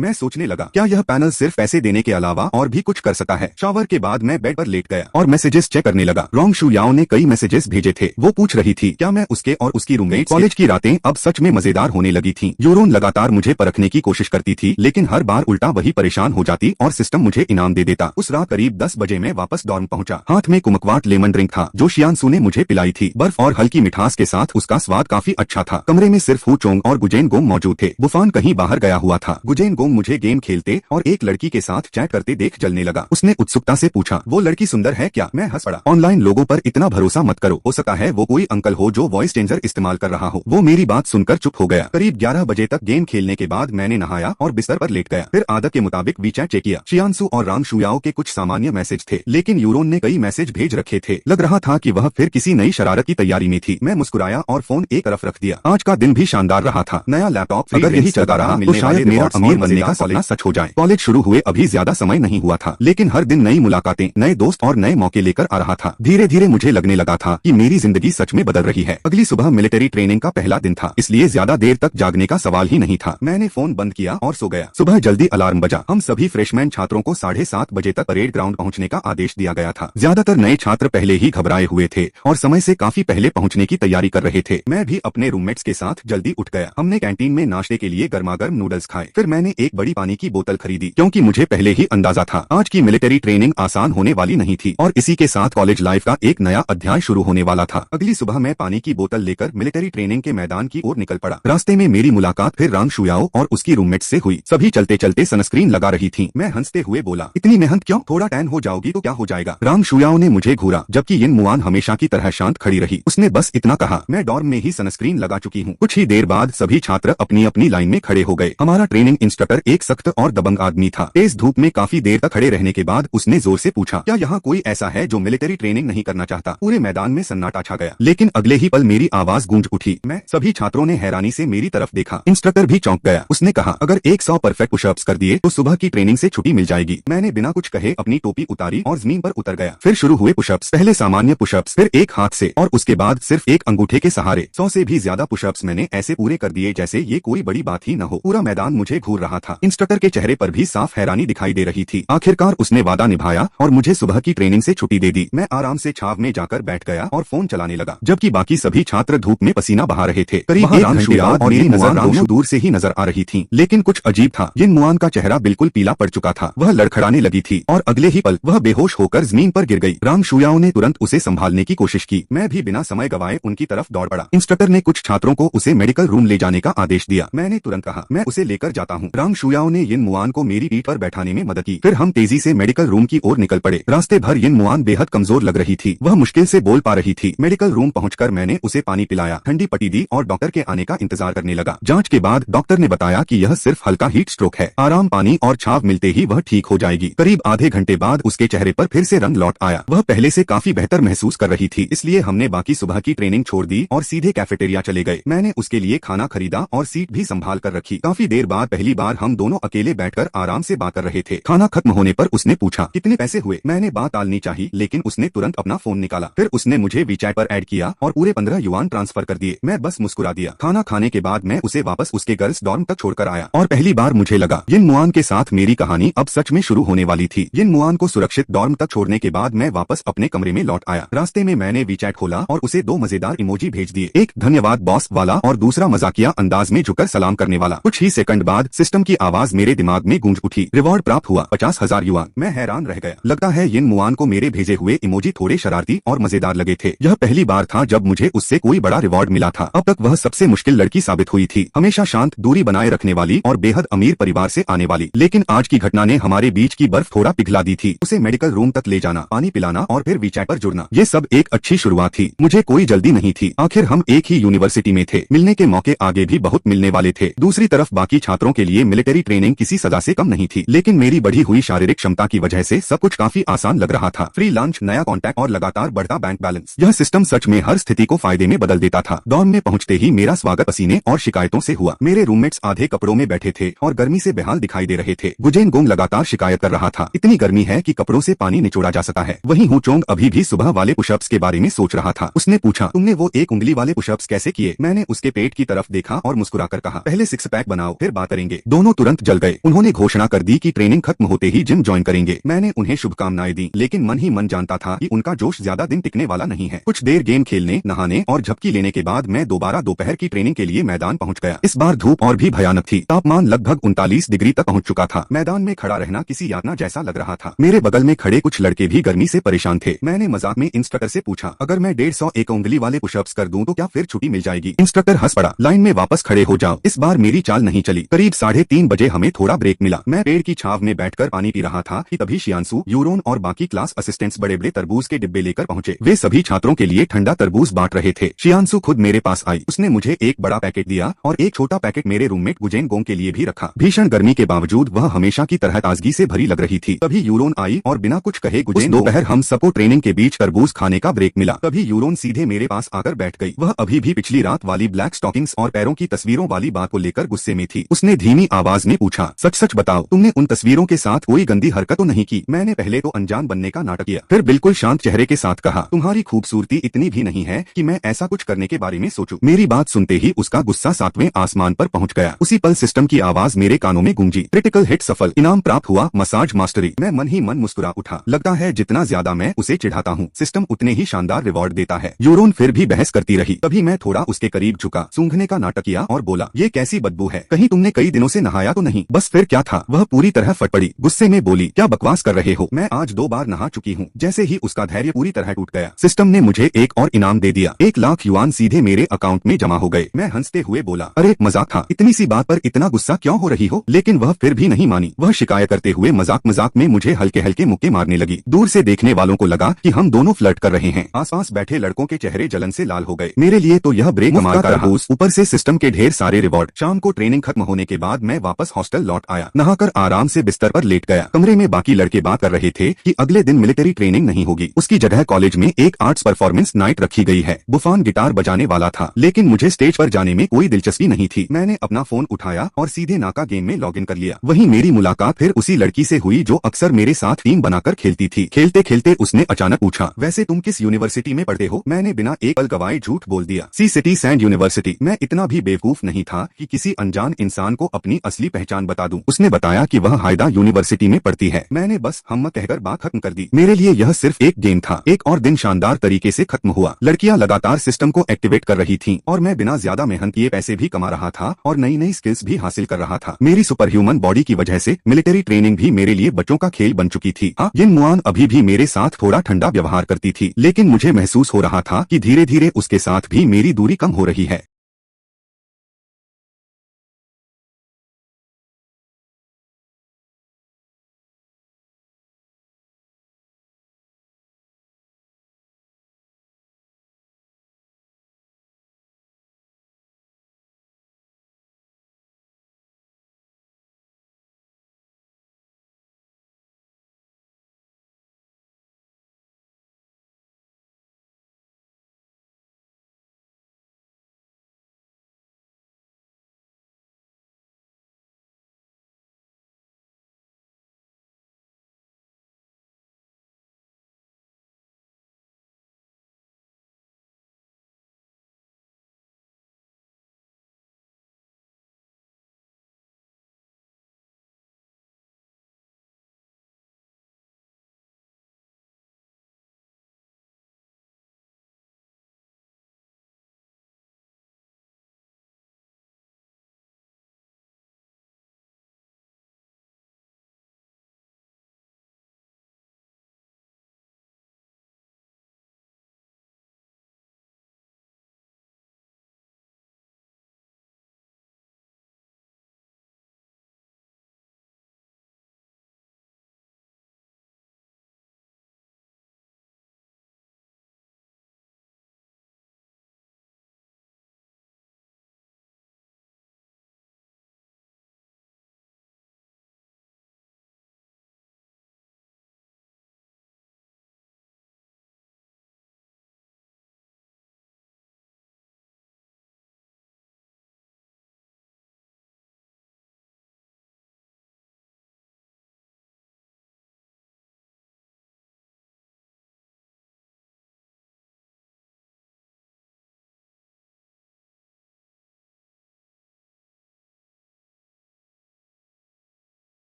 मैं सोचने लगा, क्या यह पैनल सिर्फ पैसे देने के अलावा और भी कुछ कर सकता है। शावर के बाद मैं बेड पर लेट गया और मैसेजेस चेक करने लगा। रोंग शुयाओ ने कई मैसेजेस भेजे थे। वो पूछ रही थी क्या मैं उसके और उसकी रूममेट। कॉलेज की रातें अब सच में मजेदार होने लगी थीं। यूरोन लगातार मुझे परखने की कोशिश करती थी, लेकिन हर बार उल्टा वही परेशान हो जाती और सिस्टम मुझे इनाम दे देता। उस रात करीब 10 बजे मैं वापस डॉर्म पहुंचा। हाथ में कुमकवाट लेमन ड्रिंक था जो शियांसू ने मुझे पिलाई थी। बर्फ और हल्की मिठास के साथ उसका स्वाद काफी अच्छा था। कमरे में सिर्फ हु चोंग और गुजेन गोंग मौजूद थे। बुफान कहीं बाहर गया हुआ था। गुजेन गोंग मुझे गेम खेलते और एक लड़की के साथ चैट करते देख जलने लगा। उसने उत्सुकता से पूछा, वो लड़की सुंदर है क्या? मैं हंस पड़ा। ऑनलाइन लोगों पर इतना भरोसा मत करो, हो सकता है वो कोई अंकल हो जो वॉइस चेंजर इस्तेमाल कर रहा हो। वो मेरी बात सुनकर चुप हो गया। करीब 11 बजे तक गेम खेलने के बाद मैंने नहाया और बिस्तर पर लेट गया। फिर आदत के मुताबिक वीचैट चेक किया। शियांसू और रांग शुयाओ के कुछ सामान्य मैसेज थे, लेकिन यूरोन ने कई मैसेज भेज रखे थे। लग रहा था कि वह फिर किसी नई शरारत की तैयारी में थी। मैं मुस्कुराया और फोन एक तरफ रख दिया। आज का दिन भी शानदार रहा था। नया लैपटॉप, अगर यही चलता रहा तो शायद मेरा अमीर बनने का सपना सच हो जाए। कॉलेज शुरू हुए अभी ज्यादा समय नहीं हुआ था, लेकिन हर दिन नई मुलाकातें, नए दोस्त और नए मौके लेकर आ रहा था। धीरे धीरे मुझे लगने लगा था कि मेरी जिंदगी सच में बदल रही है। अगली सुबह मिलिट्री ट्रेनिंग का पहला दिन था, इसलिए ज्यादा देर तक जागने का सवाल ही नहीं था। मैंने फोन बंद किया और सो गया। सुबह जल्दी अलार्म बजा। हम सभी फ्रेशमैन छात्रों को 7:30 बजे तक परेड ग्राउंड पहुंचने का आदेश दिया गया था। ज्यादातर नए छात्र पहले ही घबराए हुए थे और समय से काफी पहले पहुंचने की तैयारी कर रहे थे। मैं भी अपने रूममेट्स के साथ जल्दी उठ गया। हमने कैंटीन में नाश्ते के लिए गर्मागर्म नूडल्स खाए। फिर मैंने एक बड़ी पानी की बोतल खरीदी, क्योंकि मुझे पहले ही अंदाजा था आज की मिलिट्री ट्रेनिंग आसान होने वाली नहीं थी और इसी के साथ कॉलेज लाइफ का एक नया अध्याय शुरू होने वाला था। अगली सुबह मैं पानी की बोतल लेकर मिलिट्री ट्रेनिंग के मैदान की ओर निकल पड़ा। रास्ते में मेरी मुलाकात फिर रांग शुयाओ और उसकी रूममेट से हुई। सभी चलते चलते सनस्क्रीन लगा रही थीं। मैं हंसते हुए बोला, इतनी मेहनत क्यों? थोड़ा टैन हो जाओगी तो क्या हो जाएगा। रांग शुयाओ ने मुझे घूरा, जबकि यिन मुआन हमेशा की तरह शांत खड़ी रही। उसने बस इतना कहा, मैं डॉर्म में ही सनस्क्रीन लगा चुकी हूँ। कुछ ही देर बाद सभी छात्र अपनी अपनी लाइन में खड़े हो गए। हमारा ट्रेनिंग इंस्ट्रक्टर एक सख्त और दबंग आदमी था। तेज धूप में काफी देर तक खड़े रहने के बाद उसने जोर से पूछा, क्या यहाँ कोई ऐसा है जो मिलिट्री ट्रेनिंग नहीं करना चाहता? पूरे मैदान में सन्नाटा छा गया, लेकिन अगले ही पल मेरी आवाज गूंज उठी। सभी छात्रों ने हैरानी से मेरी तरफ देखा। इंस्ट्रक्टर भी चौंक गया। उसने कहा, अगर 100 परफेक्ट पुशअप्स कर दिए तो सुबह की ट्रेनिंग से छुट्टी मिल जाएगी। मैंने बिना कुछ कहे अपनी टोपी उतारी और जमीन पर उतर गया। फिर शुरू हुए पुशअप्स। पहले सामान्य पुशअप्स, फिर एक हाथ से और उसके बाद सिर्फ एक अंगूठे के सहारे। 100 से भी ज्यादा पुशअप्स मैंने ऐसे पूरे कर दिए जैसे ये कोई बड़ी बात ही न हो। पूरा मैदान मुझे घूर रहा था। इंस्ट्रक्टर के चेहरे पर भी साफ हैरानी दिखाई दे रही थी। आखिरकार उसने वादा निभाया और मुझे सुबह की ट्रेनिंग से छुट्टी दे दी। मैं आराम से छाव में जाकर बैठ गया और फोन चलाने लगा, जबकि बाकी सभी छात्र धूप में पसीना बहा रहे थे। करीब 1 घंटे बाद और मेरी नजर दोनों दूर से ही नजर आ रही थी, लेकिन कुछ अजीब था। यिन मुआन का चेहरा बिल्कुल पीला पड़ चुका था। वह लड़खड़ाने लगी थी और अगले ही पल वह बेहोश होकर जमीन पर गिर गई। रांग शुयाओ ने तुरंत उसे संभालने की कोशिश की। मैं भी बिना समय गवाए उनकी तरफ दौड़ पड़ा। इंस्ट्रक्टर ने कुछ छात्रों को उसे मेडिकल रूम ले जाने का आदेश दिया। मैंने तुरंत कहा, मैं उसे लेकर जाता हूँ। रांग शुयाओ ने यिन मुआन को मेरी पीठ पर बैठाने में मदद की। फिर हम तेजी से मेडिकल रूम की ओर निकल पड़े। रास्ते भर यिन मुआन बेहद कमजोर लग रही थी। वह मुश्किल से बोल पा रही थी। मेडिकल रूम पहुंचकर मैंने उसे पानी पिलाया, ठंडी पट्टी दी और डॉक्टर के आने का इंतजार करने लगा। जांच के बाद डॉक्टर ने बताया कि यह सिर्फ हल्का हीट स्ट्रोक है। आराम, पानी और छाव मिलते ही वह ठीक हो जाएगी। करीब आधे घंटे बाद उसके चेहरे पर फिर से रंग लौट आया। वह पहले से काफी बेहतर महसूस कर रही थी, इसलिए हमने बाकी सुबह की ट्रेनिंग छोड़ दी और सीधे कैफेटेरिया चले गए। मैंने उसके लिए खाना खरीदा और सीट भी संभाल कर रखी। काफी देर बाद पहली बार हम दोनों अकेले बैठकर आराम से बात कर रहे थे। खाना खत्म होने पर उसने पूछा, कितने पैसे हुए? मैंने बात टालनी चाहिए, लेकिन उसने तुरंत अपना फोन निकाला। फिर उसने मुझे वीचैट पर ऐड किया और पूरे 15 युआन ट्रांसफर कर दिए। मैं बस मुस्कुरा दिया। खाना खाने के बाद मैं उसे वापस उसके गर्ल्स डॉर्म तक छोड़कर आया और पहली बार मुझे लगा यिन मुआन के साथ मेरी कहानी अब सच में शुरू होने वाली थी। यिन मुआन को सुरक्षित डॉर्म तक छोड़ने के बाद मैं वापस अपने कमरे में लौट आया। रास्ते में मैंने वीचैट खोला और उसे 2 मजेदार इमोजी भेज दिए, एक धन्यवाद बॉस वाला और दूसरा मजाकिया अंदाज में झुककर सलाम करने वाला। कुछ ही सेकंड बाद सिस्टम की आवाज मेरे दिमाग में गूंज उठी, रिवॉर्ड प्राप्त हुआ 50,000 युआन। मैं हैरान रह गया। लगता है यिन मुआन को मेरे भेजे हुए इमोजी थोड़े शरारती और मजेदार लगे थे। यह पहली बार था जब मुझे उससे कोई बड़ा रिवॉर्ड मिला था। अब तक वह सबसे मुश्किल लड़की साबित हुई थी, हमेशा शांत, दूरी बनाए रखने वाली और बेहद अमीर परिवार से आने वाली। लेकिन आज की घटना ने हमारे बीच की बर्फ थोड़ा पिघला दी थी। उसे मेडिकल रूम तक ले जाना, पानी पिलाना और फिर वीचैट पर जुड़ना, ये सब एक अच्छी शुरुआत थी। मुझे कोई जल्दी नहीं थी। आखिर फिर हम एक ही यूनिवर्सिटी में थे। मिलने के मौके आगे भी बहुत मिलने वाले थे। दूसरी तरफ बाकी छात्रों के लिए मिलिट्री ट्रेनिंग किसी सजा से कम नहीं थी, लेकिन मेरी बढ़ी हुई शारीरिक क्षमता की वजह से सब कुछ काफी आसान लग रहा था। फ्री लंच, नया कॉन्टैक्ट और लगातार बढ़ता बैंक बैलेंस, यह सिस्टम सच में हर स्थिति को फायदे में बदल देता था। डॉर्म में पहुंचते ही मेरा स्वागत पसीने और शिकायतों से हुआ। मेरे रूममेट्स आधे कपड़ों में बैठे थे और गर्मी से बेहाल दिखाई दे रहे थे। गुजेन गोंग लगातार शिकायत कर रहा था, इतनी गर्मी है कि कपड़ों से पानी निचोड़ा जा सकता है। वहीं हूँ चोंग अभी भी सुबह वाले पुशअप्स के बारे में सोच रहा था। उसने पूछा, तुमने वो एक उंगली वाले पुशअप्स कैसे किए? मैंने उसके पेट की तरफ देखा और मुस्कुराकर कहा, पहले 6 पैक बनाओ फिर बात करेंगे। दोनों तुरंत जल गए। उन्होंने घोषणा कर दी कि ट्रेनिंग खत्म होते ही जिम ज्वाइन करेंगे। मैंने उन्हें शुभकामनाएं दी, लेकिन मन ही मन जानता था कि उनका जोश ज्यादा दिन टिकने वाला नहीं है। कुछ देर गेम खेलने, नहाने और झपकी लेने के बाद मैं दोबारा दोपहर की ट्रेनिंग के लिए मैदान पहुंच गया। इस बार धूप और भी भयानक थी। तापमान लगभग 39 डिग्री तक पहुंच चुका था। मैदान में खड़ा रहना किसी यातना जैसा लग रहा था। मेरे बगल में खड़े कुछ लड़के भी गर्मी से परेशान थे। मैंने मजाक में इंस्ट्रक्टर से पूछा, अगर मैं 150 एक उंगली वाले पुशअप्स कर दूं तो क्या फिर छुट्टी मिल जाएगी? इंस्ट्रक्टर हंस पड़ा, लाइन में वापस खड़े हो जाओ। इस बार मेरी चाल नहीं चली। करीब 3:30 बजे हमें थोड़ा ब्रेक मिला। मैं पेड़ की छांव में बैठकर पानी पी रहा था कि तभी शियांसू, यूरोन और बाकी क्लास असिस्टेंट्स बड़े बड़े तरबूज के डिब्बे लेकर पहुंचे। वे सभी छात्रों के लिए ठंडा तरबूज बांट रहे थे। शियांसू खुद मेरे पास आई। उसने मुझे एक बड़ा पैकेट दिया और एक छोटा पैकेट मेरे रूममेट गुजेन गोंग के लिए भी रखा। भीषण गर्मी के बावजूद वह हमेशा की तरह ताजगी से भरी लग रही थी। तभी यूरोन आई और बिना कुछ कहे गुजेन, दोपहर हम सबको ट्रेनिंग के बीच तरबूज खाने का ब्रेक मिला। तभी यूरोन सीधे मेरे पास आकर बैठ गई। वह अभी भी पिछली रात वाली ब्लैक स्टॉकिंग्स और पैरों की तस्वीरों वाली बात को लेकर गुस्से में थी। उसने धीमी आवाज में पूछा, सच सच बताओ, तुमने उन तस्वीरों के साथ कोई गंदी हरकत तो नहीं की? मैंने पहले तो अनजान बनने का नाटक किया, फिर बिल्कुल शांत चेहरे के साथ कहा, तुम्हारी खूबसूरती इतनी भी नहीं है कि मैं ऐसा कुछ करने के बारे में सोचूं। मेरी बात सुनते ही उसका गुस्सा 7वें आसमान पर पहुंच गया। उसी पल सिस्टम की आवाज मेरे कानों में गूंजी, क्रिटिकल हिट सफल, इनाम प्राप्त हुआ, मसाज मास्टरी। मैं मन ही मन मुस्कुरा उठा। लगता है जितना ज्यादा मैं उसे चिढ़ाता हूँ, सिस्टम उतने ही शानदार रिवॉर्ड देता है। यूरोन फिर भी बहस करती रही। तभी मैं थोड़ा उसके करीब झुका, सूंघने का नाटक किया और बोला, ये कैसी बदबू है? कहीं तुमने कई दिनों से नहाया तो नहीं? बस फिर क्या था? वह पूरी तरह फट पड़ी। गुस्से में बोली, क्या बकवास कर रहे हो? मैं आज 2 बार नहा चुकी हूँ। जैसे ही उसका धैर्य पूरी तरह टूट गया, सिस्टम ने मुझे एक और इनाम दे दिया। 1 लाख युआन सीधे मेरे अकाउंट में जमा हो गए। मैं हंसते हुए बोला, अरे मजाक था, इतनी सी बात पर इतना गुस्सा क्यों हो रही हो? लेकिन वह फिर भी नहीं मानी। वह शिकायत करते हुए मजाक मजाक में मुझे हल्के हल्के मुक्के मारने लगी। दूर से देखने वालों को लगा कि हम दोनों फ्लर्ट कर रहे हैं। आसपास बैठे लड़कों के चेहरे जलन से लाल हो गए। मेरे लिए तो यह ब्रेक कमाल का रहा। ऊपर से सिस्टम के ढेर सारे रिवॉर्ड। शाम को ट्रेनिंग खत्म होने के बाद मैं वापस हॉस्टल लौट आया। नहाकर आराम से बिस्तर पर लेट गया। कमरे में बाकी लड़के बात कर रहे थे कि अगले दिन मिलिट्री ट्रेनिंग नहीं होगी, उसकी जगह कॉलेज में एक आर्ट्स परफॉर्मेंस नाइट रखी गई है। बुफान गिटार बजाने वाला था, लेकिन मुझे स्टेज पर जाने में कोई दिलचस्पी नहीं थी। मैंने अपना फोन उठाया और सीधे नाका गेम में लॉगिन कर लिया। वहीं मेरी मुलाकात फिर उसी लड़की से हुई जो अक्सर मेरे साथ टीम बनाकर खेलती थी। खेलते खेलते उसने अचानक पूछा, वैसे तुम किस यूनिवर्सिटी में पढ़ते हो? मैंने बिना एक पल गवाए झूठ बोल दिया, सी सिटी सैंड यूनिवर्सिटी। मैं इतना भी बेवकूफ नहीं था कि किसी अनजान इंसान को अपनी असली पहचान बता दूं। उसने बताया कि वह हायदा यूनिवर्सिटी में पढ़ती है। मैंने बस हम कहकर बात खत्म कर दी। मेरे लिए यह सिर्फ एक गेम था। एक और दिन शानदार तरीके से खत्म हुआ। लड़कियां लगातार सिस्टम को एक्टिवेट कर रही थीं और मैं बिना ज्यादा मेहनत किए पैसे भी कमा रहा था और नई नई स्किल्स भी हासिल कर रहा था। मेरी सुपर ह्यूमन बॉडी की वजह से मिलिट्री ट्रेनिंग भी मेरे लिए बच्चों का खेल बन चुकी थी। यिन मुआन अभी भी मेरे साथ थोड़ा ठंडा व्यवहार करती थी, लेकिन मुझे महसूस हो रहा था कि धीरे धीरे उसके साथ भी मेरी दूरी कम हो रही है।